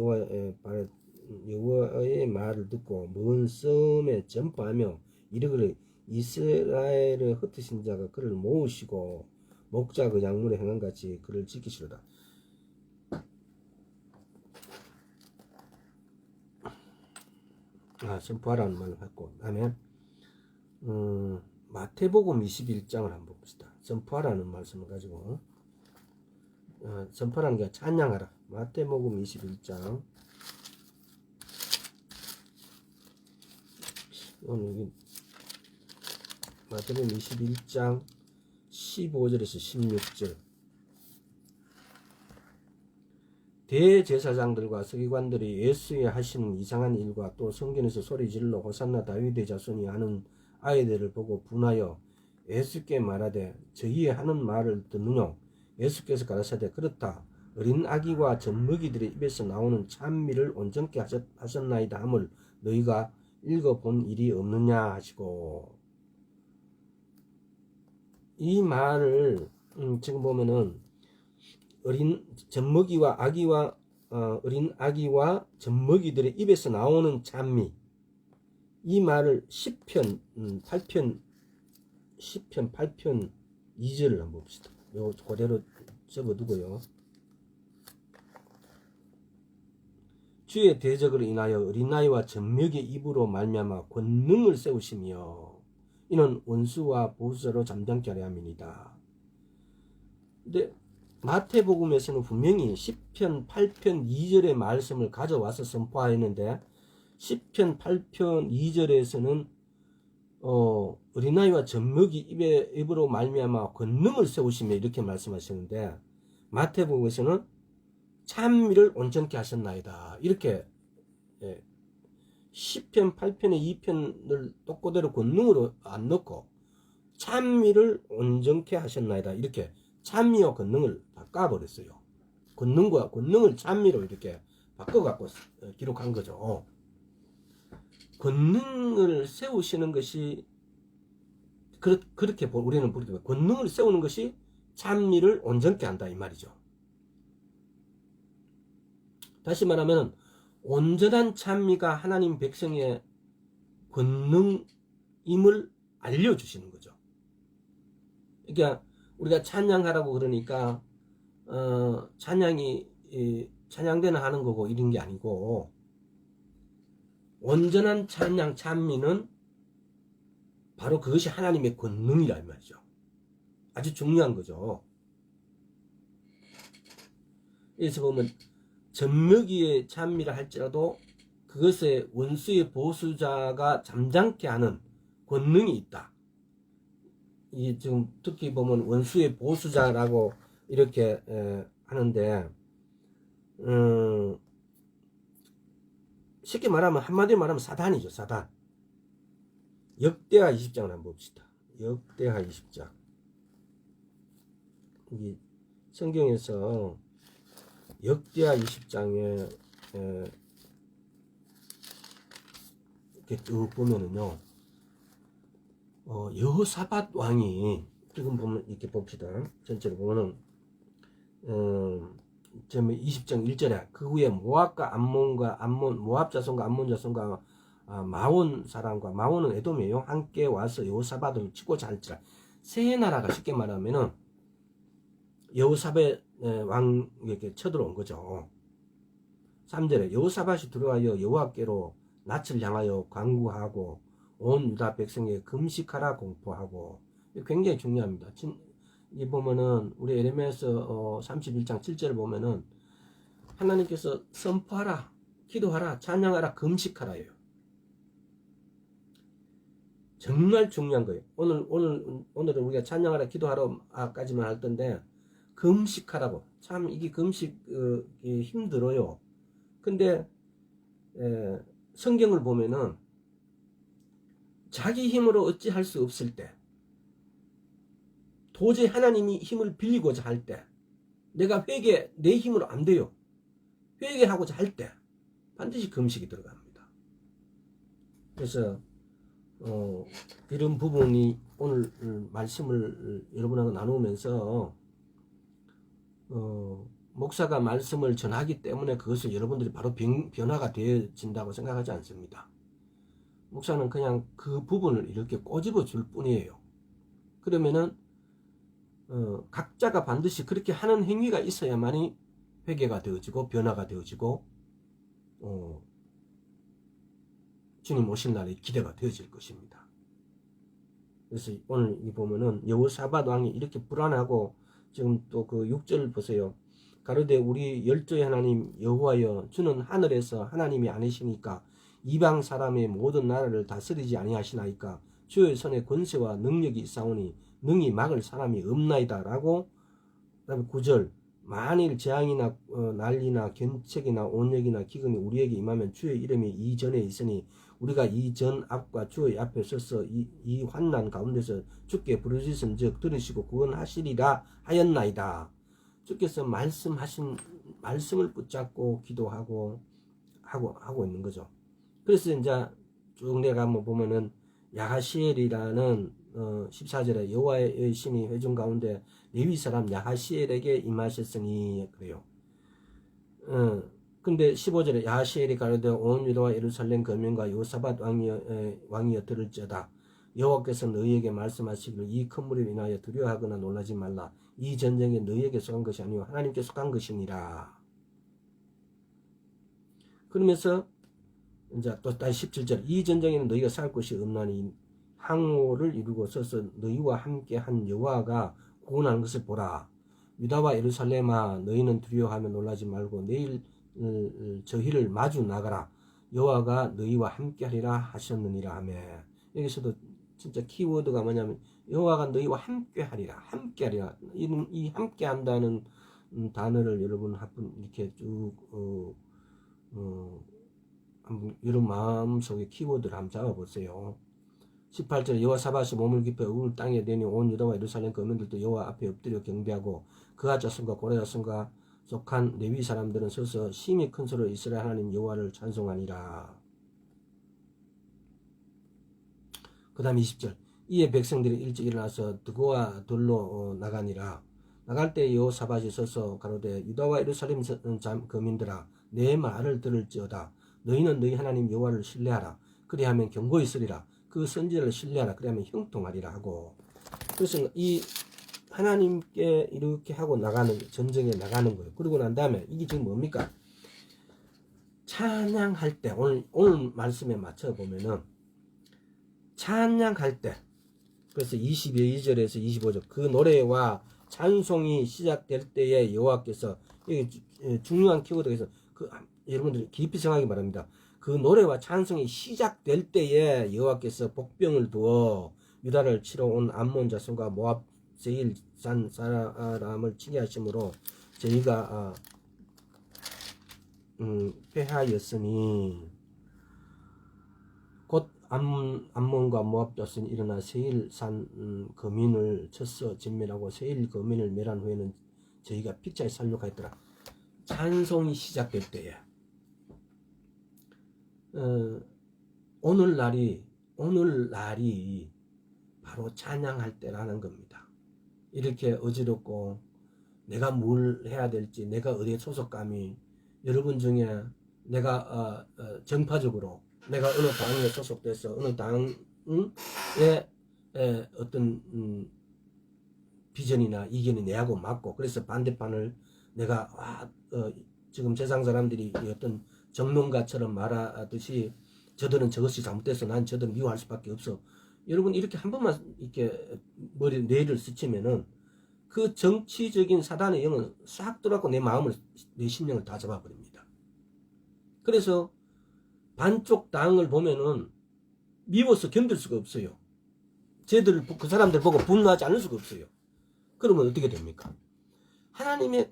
여호와의 말을 듣고 먼 섬에 전파하며 이르기를 이스라엘의 흩으신 자가 그를 모으시고 목자 그 약물에 행한같이 그를 지키시로다. 선포하라는 말을 했고, 다음에 마태복음 21장을 한번 봅시다. 선포하라는 말씀을 가지고 선포라는 게 찬양하라. 마태복음 21장 오늘 마태복음 21장 15절에서 16절 대제사장들과 서기관들이 예수의 하시는 이상한 일과 또 성전에서 소리질러 호산나 다윗의 자손이 하는 아이들을 보고 분하여 예수께 말하되 저희의 하는 말을 듣느뇨. 예수께서 가라사대 그렇다. 어린 아기와 젖먹이들의 입에서 나오는 찬미를 온전케 하셨나이다 함을 너희가 읽어본 일이 없느냐 하시고, 이 말을 지금 보면은 어린 아기와 젖먹이들의 입에서 나오는 찬미, 이 말을 10편 8편 2절을 한번 봅시다. 요 그대로 적어두고요. 주의 대적으로 인하여 어린아이와 젖먹이의 입으로 말미암아 권능을 세우시며 이는 원수와 보수자로 잠잠케 하려 함이니이다. 근데 마태복음에서는 분명히 10편 8편 2절의 말씀을 가져와서 선포하였는데 10편 8편 2절에서는 어린아이와 젖먹이 입으로 말미암아 권능을 세우시며 이렇게 말씀하셨는데, 마태복음에서는 찬미를 온전케 하셨나이다 이렇게 10편 8편의 2편을 똑그대로 권능으로 안 넣고 찬미를 온전케 하셨나이다 이렇게 찬미와 권능을 바꿔버렸어요. 권능과 권능을 찬미로 이렇게 바꿔갖고 기록한 거죠. 권능을 세우시는 것이 그렇게 우리는 부르게 권능을 세우는 것이 찬미를 온전케 한다 이 말이죠. 다시 말하면 온전한 찬미가 하나님 백성의 권능임을 알려주시는 거죠. 그러니까 우리가 찬양하라고 그러니까 찬양대는 하는 거고 이런 게 아니고, 온전한 찬양 찬미는 바로 그것이 하나님의 권능이라 이 말이죠. 아주 중요한 거죠. 그래서 보면 젖먹이의 찬미를 할지라도 그것에 원수의 보수자가 잠잠케 하는 권능이 있다. 이 지금 특히 보면 원수의 보수자라고 이렇게 하는데, 쉽게 말하면 한마디로 말하면 사단이죠. 사단. 역대하 20장을 한번 봅시다. 역대하 20장. 이 성경에서 역대하 20장에 이렇게 쭉 보면은요, 여호사밧 왕이 지금 보면 이렇게 봅시다. 전체로 보면은 20장 1절에 그 후에 모압과 모압 자손과 암몬 자손과 마온 사람과, 마온은 에돔이에요, 함께 와서 여호사밧을 치고자 할지라. 세 나라가 쉽게 말하면은 여호사밧 왕에게 쳐들어온 거죠. 3절에 여호사밧이 들어와여 여호와께로 낯을 향하여 간구하고 온 유다 백성에게 금식하라 공포하고. 굉장히 중요합니다. 이 보면은 우리 예레미야서 31장 7절을 보면은 하나님께서 선포하라, 기도하라, 찬양하라, 금식하라예요. 정말 중요한 거예요. 오늘은 우리가 찬양하라, 기도하라까지만 할 텐데 금식하라고. 참 이게 금식 힘들어요. 근데 성경을 보면은 자기 힘으로 어찌할 수 없을 때, 도저히 하나님이 힘을 빌리고자 할 때, 내가 내 힘으로 안 돼요. 회개하고자 할 때 반드시 금식이 들어갑니다. 그래서 이런 부분이 오늘 말씀을 여러분하고 나누면서 목사가 말씀을 전하기 때문에 그것을 여러분들이 바로 변화가 되어진다고 생각하지 않습니다. 목사는 그냥 그 부분을 이렇게 꼬집어 줄 뿐이에요. 그러면은 각자가 반드시 그렇게 하는 행위가 있어야만이 회개가 되어지고 변화가 되어지고 주님 오실 날이 기대가 되어질 것입니다. 그래서 오늘 이 보면은 여호사밧 왕이 이렇게 불안하고 지금 또 그 6절 보세요. 가로되 우리 열조의 하나님 여호와여 주는 하늘에서 하나님이 아니시니까 이방 사람의 모든 나라를 다스리지 아니하시나이까 주의 손에 권세와 능력이 있사오니 능히 막을 사람이 없나이다 라고. 그 다음에 9절 만일 재앙이나 난리나 견책이나 온역이나 기근이 우리에게 임하면 주의 이름이 이전에 있으니 우리가 이 전 앞과 주의 앞에 서서 이 환난 가운데서 주께 부르짖은 즉 들으시고 구원하시리라 하였나이다. 주께서 말씀하신 말씀을 붙잡고 기도하고 하고 있는 거죠. 그래서 이제 쭉 내가 한번 보면은 야하시엘이라는 14절에 여호와의 신이 회중 가운데 레위 사람 야하시엘에게 임하셨으니 그래요. 근데 15절에 야하시엘이 가로되 온 유다와 예루살렘 거민과 여호사밧 왕이여 들을지어다. 여호와께서 너희에게 말씀하시기를 이 큰 무리를 인하여 두려워하거나 놀라지 말라. 이 전쟁이 너희에게 속한 것이 아니오 하나님께 속한 것이니라. 그러면서 이제 또 다시 17절 이 전쟁에는 너희가 살 곳이 없나니 항오를 이루고 서서 너희와 함께 한 여호와가 구원하는 것을 보라. 유다와 예루살렘아 너희는 두려워하며 놀라지 말고 내일 저희를 마주 나가라. 여호와가 너희와 함께 하리라 하셨느니라 하며. 여기서도 진짜 키워드가 뭐냐면 여호와가 너희와 함께 하리라. 함께 하리라. 이 함께 한다는 단어를 여러분 한번 이렇게 쭉 여러분 마음속에 키워드를 한번 잡아보세요. 18절에 여호사밧이 몸을 깊여 울 땅에 내니 온 유다와 예루살렘 거민들도 여호와 앞에 엎드려 경배하고 그가 자손과 고레 자손과 속한 레위 사람들은 서서 심히 큰 소리로 이스라엘 하나님 여호와를 찬송하니라. 그 다음 20절 이에 백성들이 일찍 일어나서 드고와 돌로 나가니라. 나갈 때 여호사밧이 서서 가로되 유다와 예루살렘 거민들아 내 말을 들을지어다. 너희는 너희 하나님 여호와를 신뢰하라. 그리하면 경고히 쓰리라. 그 선지자를 신뢰하라. 그리하면 형통하리라 하고. 그래서 이 하나님께 이렇게 하고 나가는 전쟁에 나가는 거예요. 그러고 난 다음에 이게 지금 뭡니까? 찬양할 때 오늘 말씀에 맞춰 보면은 찬양할 때 그래서 22절에서 25절 그 노래와 찬송이 시작될 때에 여호와께서 여기 중요한 키워드에서 여러분들이 깊이 생각하기 바랍니다. 그 노래와 찬송이 시작될 때에 여호와께서 복병을 두어 유다를 치러 온 암몬 자손과 모압 세일 산 사람을 치게 하심으로 저희가 패하였으니 곧 암몬과 모압 자손이 일어나 세일 산 거민을 쳤어 진멸하고 세일 거민을 멸한 후에는 저희가 픽자에 살려가있더라. 찬송이 시작될 때에 오늘날이 바로 찬양할 때라는 겁니다. 이렇게 어지럽고 내가 뭘 해야 될지 내가 어디에 소속감이 여러분 중에 내가 정파적으로 내가 어느 당에 소속돼서 어느 당의 어떤 비전이나 이견이 내하고 맞고 그래서 반대판을 내가 지금 세상 사람들이 어떤 정론가처럼 말하듯이 저들은 저것이 잘못돼서 난 저들을 미워할 수밖에 없어. 여러분 이렇게 한 번만 이렇게 뇌를 스치면은 그 정치적인 사단의 영은 싹 들어가고 내 마음을 내 심령을 다 잡아버립니다. 그래서 반쪽 당을 보면은 미워서 견딜 수가 없어요. 그 사람들 보고 분노하지 않을 수가 없어요. 그러면 어떻게 됩니까? 하나님이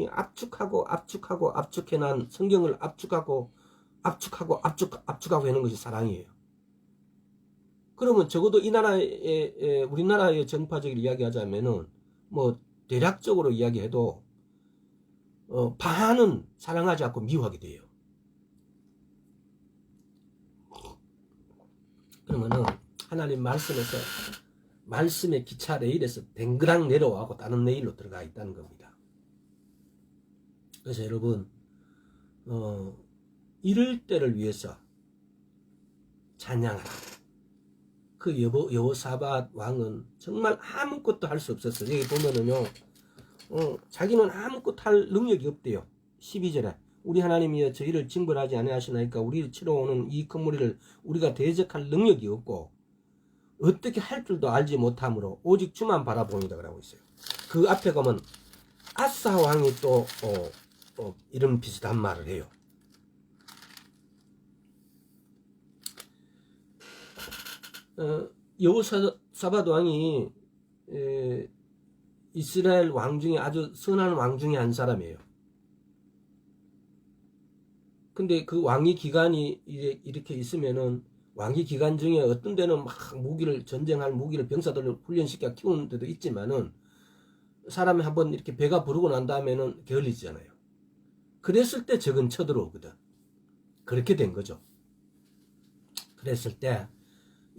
압축해난 성경을 압축하고 하는 것이 사랑이에요. 그러면 적어도 이 나라의 우리나라의 정파적인 이야기하자면은 뭐 대략적으로 이야기해도 반은 사랑하지 않고 미워하게 돼요. 그러면은 하나님 말씀에서 말씀의 기차 레일에서 댕그랑 내려와고 다른 레일로 들어가 있다는 겁니다. 그래서 여러분 이럴 때를 위해서 찬양하라. 그 여호사밧 왕은 정말 아무것도 할 수 없었어요. 여기 보면은요 자기는 아무것도 할 능력이 없대요. 12절에 우리 하나님이여 저희를 징벌하지 아니하시나이까 우리를 치러 오는 이 큰 무리를 우리가 대적할 능력이 없고 어떻게 할 줄도 알지 못하므로 오직 주만 바라보이다 그러고 있어요. 그 앞에 가면 아사 왕이 또 이런 비슷한 말을 해요. 여호사밧 왕이 이스라엘 왕 중에 아주 선한 왕 중에 한 사람이에요. 근데 그 왕위 기간이 이렇게 있으면은 왕위 기간 중에 어떤 데는 막 전쟁할 무기를 병사들을 훈련시켜 키우는 데도 있지만은 사람이 한번 이렇게 배가 부르고 난 다음에는 게을리잖아요. 그랬을 때 적은 쳐들어오거든. 그렇게 된 거죠. 그랬을 때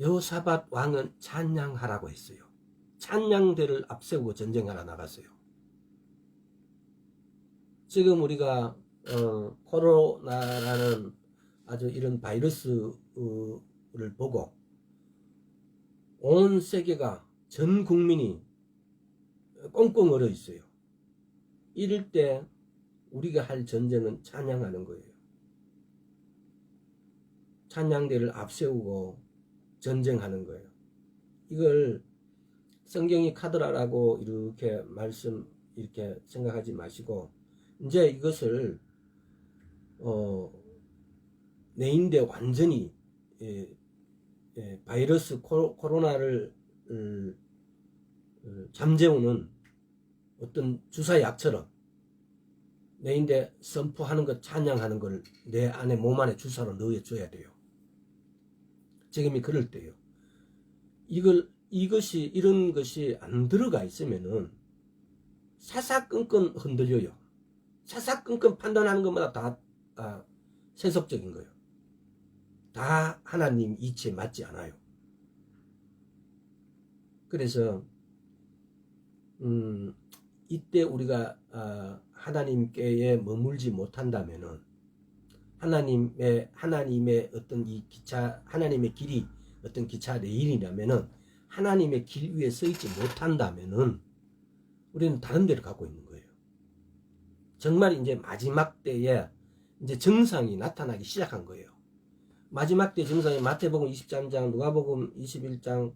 여호사밧 왕은 찬양하라고 했어요. 찬양대를 앞세우고 전쟁하러 나갔어요. 지금 우리가 코로나라는 아주 이런 바이러스를 보고 온 세계가 전 국민이 꽁꽁 얼어 있어요. 이럴 때 우리가 할 전쟁은 찬양하는 거예요. 찬양대를 앞세우고 전쟁하는 거예요. 이걸 성경이 카더라라고 이렇게 생각하지 마시고 이제 이것을 내인데 완전히 바이러스 코로나를 잠재우는 어떤 주사약처럼 내인데 선포하는 것, 찬양하는 걸 내 안에 몸 안에 주사로 넣어줘야 돼요. 지금이 그럴 때요. 이런 것이 안 들어가 있으면은 사사건건 흔들려요. 사사건건 판단하는 것마다 다 세속적인 거예요. 다 하나님 이치에 맞지 않아요. 그래서 이때 우리가 하나님께에 머물지 못한다면은 하나님의 어떤 이 기차, 하나님의 길이 어떤 기차 레일이라면은 하나님의 길 위에 서 있지 못한다면은 우리는 다른 데를 가고 있는 거예요. 정말 이제 마지막 때에 이제 정상이 나타나기 시작한 거예요. 마지막 때 정상이 마태복음 23장, 누가복음 21장,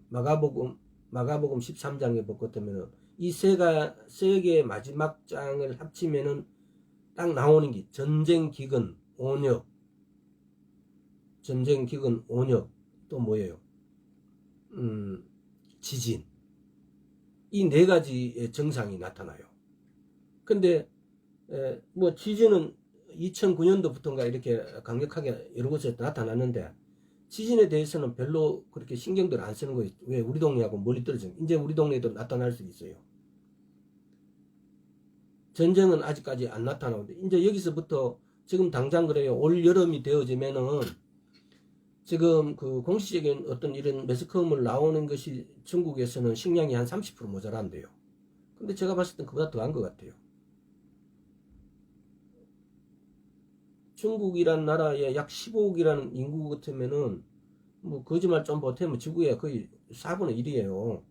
마가복음 13장에 볼 것 같으면은 이 세 개의 마지막 장을 합치면은 딱 나오는 게 전쟁, 기근, 온역. 전쟁, 기근, 온역. 또 뭐예요? 지진. 이 네 가지의 정상이 나타나요. 근데 뭐 지진은 2009년도부터인가 이렇게 강력하게 여러 곳에 나타났는데 지진에 대해서는 별로 그렇게 신경들 안 쓰는 거예요. 왜? 우리 동네하고 멀리 떨어져. 이제 우리 동네에도 나타날 수 있어요. 전쟁은 아직까지 안 나타나는데 이제 여기서부터 지금 당장 그래요. 올 여름이 되어지면은 지금 그 공식적인 어떤 이런 매스컴을 나오는 것이 중국에서는 식량이 한 30% 모자란대요. 근데 제가 봤을 땐 그보다 더한 것 같아요. 중국이란 나라에 약 15억이라는 인구 같으면은 뭐 거짓말 좀 보태면 지구의 거의 4분의 1이에요.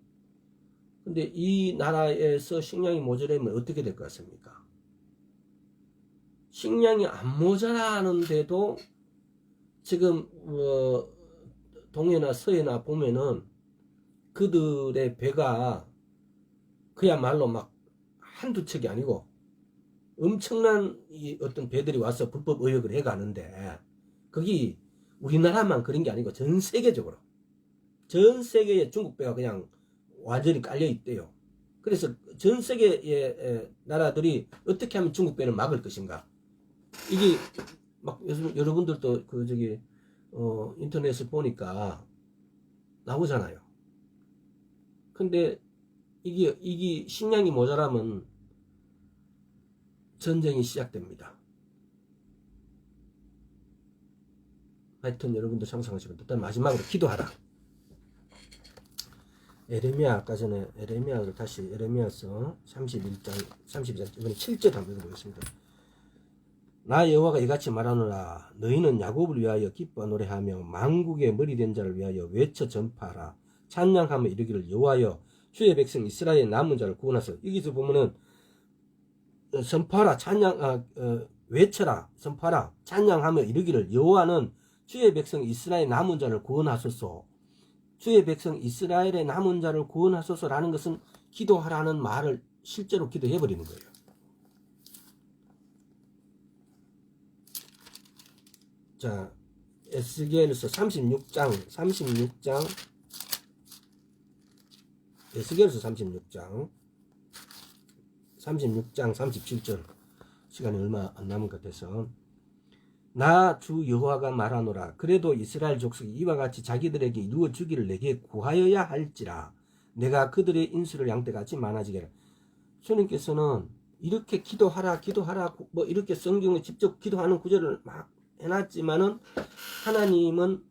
근데 이 나라에서 식량이 모자라면 어떻게 될 것 같습니까? 식량이 안 모자라는데도 지금 동해나 서해나 보면은 그들의 배가 그야말로 막 한두 척이 아니고 엄청난 어떤 배들이 와서 불법 의역을 해가는데 거기 우리나라만 그런 게 아니고 전 세계적으로 전 세계에 중국 배가 그냥 완전히 깔려 있대요. 그래서 전 세계의 나라들이 어떻게 하면 중국 배를 막을 것인가? 이게 막 여러분들도 인터넷을 보니까 나오잖아요. 근데 이게 식량이 모자라면 전쟁이 시작됩니다. 하여튼 여러분들 상상하시면 일단 마지막으로 기도하라. 에레미야, 아까 전에 에레미야를 다시 에레미야서 32장 이번에 7절 한번 읽어보겠습니다. 나 여호와가 이같이 말하노라. 너희는 야곱을 위하여 기뻐 노래하며 만국의 머리된 자를 위하여 외쳐 전파하라. 찬양하며 이르기를 여호와여 주의 백성 이스라엘 남은 자를 구원하소서. 여기서 보면은 선포하라, 외쳐라, 선포하라, 찬양하며 이르기를 여호와는 주의 백성 이스라엘 남은 자를 구원하소서. 주의 백성 이스라엘의 남은 자를 구원하소서라는 것은 기도하라는 말을 실제로 기도해버리는 거예요. 자, 에스겔서 36장 에스겔서 36장 37절 시간이 얼마 안 남은 것 같아서 나 주 여호와가 말하노라. 그래도 이스라엘 족속이 이와 같이 자기들에게 이루어 주기를 내게 구하여야 할지라. 내가 그들의 인수를 양떼같이 많아지게 하라. 주님께서는 이렇게 기도하라 뭐 이렇게 성경에 직접 기도하는 구절을 막 해놨지만은 하나님은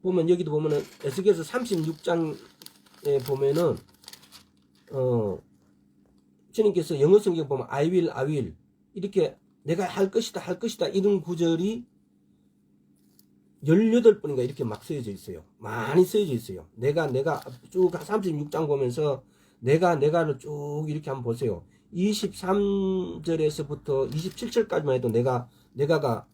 보면 여기도 보면은 에스겔서 36장에 보면은 주님께서 영어 성경 보면 I will 이렇게 내가 할 것이다 이런 구절이 18번인가 이렇게 막 쓰여져 있어요. 많이 쓰여져 있어요. 내가 쭉 36장 보면서 내가를 쭉 이렇게 한번 보세요. 23절에서부터 27절까지만 해도 내가가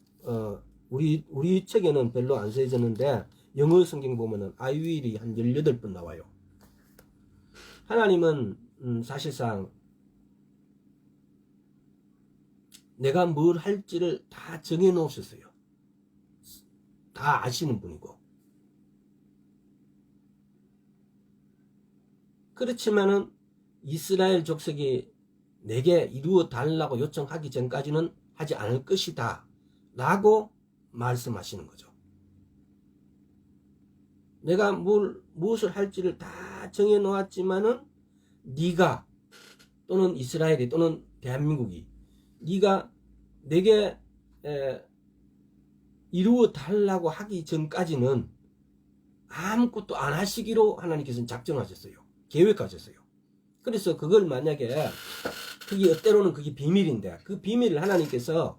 우리 책에는 별로 안 쓰여졌는데 영어 성경 보면은 I will이 한 18번 나와요. 하나님은 사실상 내가 뭘 할지를 다 정해 놓으셨어요. 다 아시는 분이고. 그렇지만은 이스라엘 족속이 내게 이루어 달라고 요청하기 전까지는 하지 않을 것이다 라고 말씀하시는 거죠. 내가 무엇을 할지를 다 정해 놓았지만은 네가 또는 이스라엘이 또는 대한민국이 네가 내게 이루어 달라고 하기 전까지는 아무것도 안 하시기로 하나님께서는 작정하셨어요. 계획하셨어요. 그래서 그걸 만약에 때로는 그게 비밀인데 그 비밀을 하나님께서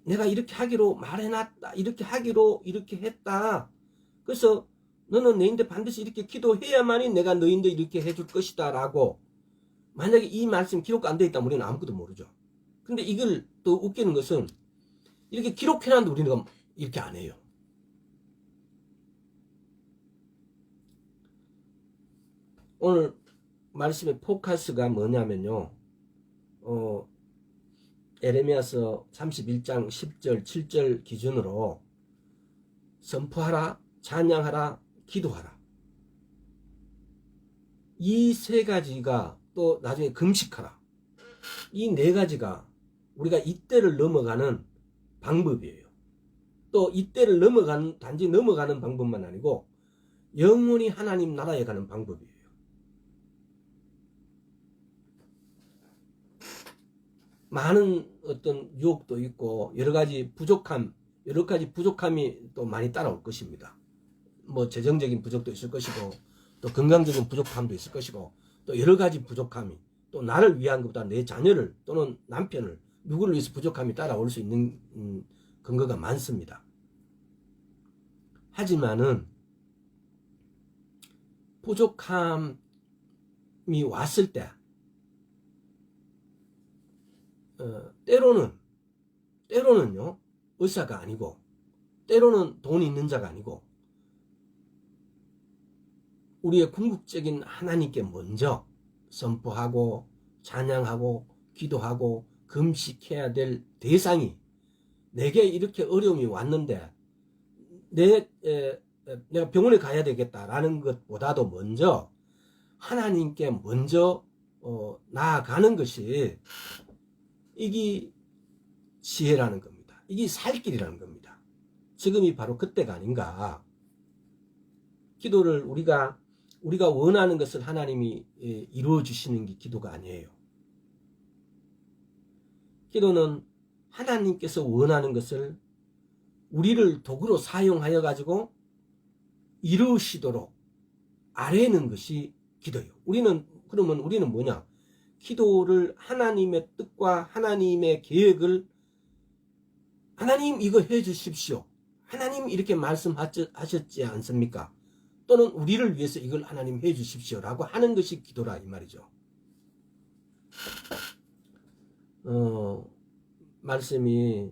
내가 이렇게 하기로 말해놨다, 이렇게 하기로 이렇게 했다, 그래서 너는 너희들 반드시 이렇게 기도해야만이 내가 너희들 이렇게 해줄 것이다 라고 만약에 이 말씀 기록 안 돼 있다면 우리는 아무것도 모르죠. 근데 이걸 또 웃기는 것은 이렇게 기록해놨는데 우리는 이렇게 안 해요. 오늘 말씀의 포커스가 뭐냐면요. 에레미야서 31장 10절 7절 기준으로 선포하라, 찬양하라, 기도하라. 이 세 가지가 또 나중에 금식하라. 이 네 가지가 우리가 이때를 넘어가는 방법이에요. 또 이때를 단지 넘어가는 방법만 아니고 영원히 하나님 나라에 가는 방법이에요. 많은 어떤 유혹도 있고 여러 가지 부족함이 또 많이 따라올 것입니다. 뭐 재정적인 부족도 있을 것이고 또 건강적인 부족함도 있을 것이고 또 여러 가지 부족함이 또 나를 위한 것보다 내 자녀를 또는 남편을 누구를 위해서 부족함이 따라올 수 있는 근거가 많습니다. 하지만은 부족함이 왔을 때 때로는요 의사가 아니고 때로는 돈이 있는 자가 아니고 우리의 궁극적인 하나님께 먼저 선포하고 찬양하고 기도하고 금식해야 될 대상이 내게 이렇게 어려움이 왔는데 내가 병원에 가야 되겠다라는 것보다도 먼저 하나님께 먼저 나아가는 것이 이게 지혜라는 겁니다. 이게 살 길이라는 겁니다. 지금이 바로 그때가 아닌가. 기도를 우리가 원하는 것을 하나님이 이루어 주시는 게 기도가 아니에요. 기도는 하나님께서 원하는 것을 우리를 도구로 사용하여 가지고 이루시도록 아뢰는 것이 기도예요. 그러면 우리는 뭐냐? 기도를 하나님의 뜻과 하나님의 계획을 하나님 이거 해 주십시오. 하나님 이렇게 말씀하셨지 않습니까? 또는 우리를 위해서 이걸 하나님 해 주십시오라고 하는 것이 기도라 이 말이죠. 말씀이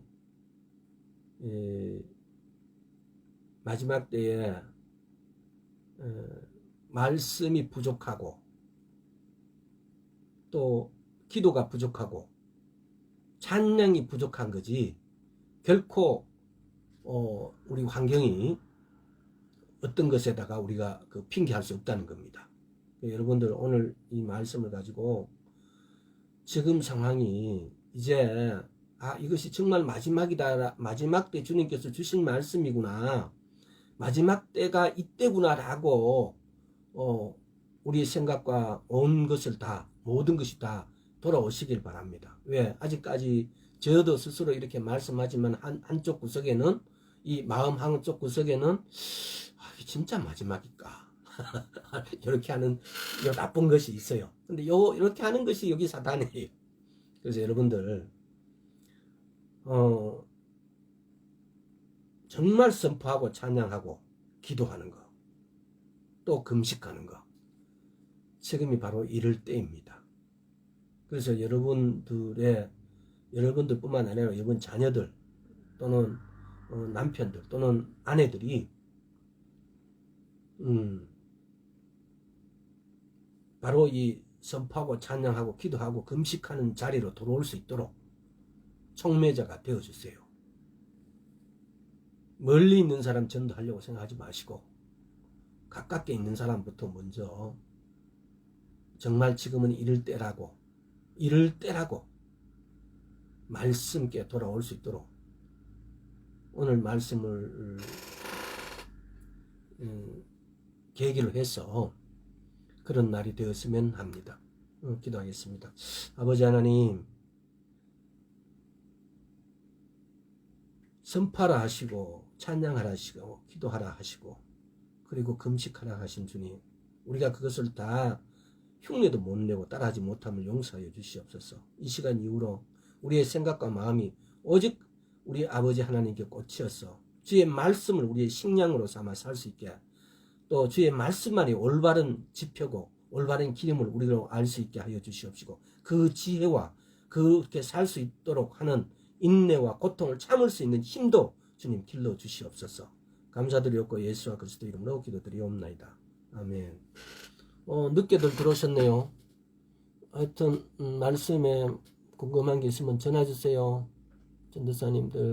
마지막 때에 말씀이 부족하고 또 기도가 부족하고 찬양이 부족한 거지 결코 우리 환경이 어떤 것에다가 우리가 핑계할 수 없다는 겁니다. 여러분들 오늘 이 말씀을 가지고 지금 상황이 이제 이것이 정말 마지막이다. 마지막 때 주님께서 주신 말씀이구나. 마지막 때가 이때구나 라고 우리의 생각과 온 것을 다 모든 것이 다 돌아오시길 바랍니다. 왜? 아직까지 저도 스스로 이렇게 말씀하지만 한쪽 구석에는 이 마음 한쪽 구석에는 이게 진짜 마지막일까? 이렇게 하는 요 나쁜 것이 있어요. 근데 이렇게 하는 것이 여기 사단이에요. 그래서 여러분들 정말 선포하고 찬양하고 기도하는 거, 또 금식하는 거, 지금이 바로 이럴 때입니다. 그래서 여러분들뿐만 아니라 여러분 자녀들 또는 남편들 또는 아내들이 바로 이 선포하고 찬양하고 기도하고 금식하는 자리로 들어올 수 있도록 촉매자가 되어주세요. 멀리 있는 사람 전도하려고 생각하지 마시고 가깝게 있는 사람부터 먼저 정말 지금은 이럴 때라고 말씀께 돌아올 수 있도록 오늘 말씀을 계기로 해서 그런 날이 되었으면 합니다. 기도하겠습니다. 아버지 하나님, 선포하라 하시고 찬양하라 하시고 기도하라 하시고 그리고 금식하라 하신 주님, 우리가 그것을 다 흉내도 못 내고 따라하지 못함을 용서하여 주시옵소서. 이 시간 이후로 우리의 생각과 마음이 오직 우리 아버지 하나님께 꽂히어서 주의 말씀을 우리의 식량으로 삼아 살 수 있게, 또 주의 말씀만이 올바른 지표고 올바른 기름을 우리로 알 수 있게 하여 주시옵시고, 그 지혜와 그렇게 살 수 있도록 하는 인내와 고통을 참을 수 있는 힘도 주님 길러 주시옵소서. 감사드리옵고 예수와 그리스도 이름으로 기도드리옵나이다. 아멘. 늦게들 들어오셨네요. 하여튼 말씀에 궁금한 게 있으면 전화 주세요. 전도사님들.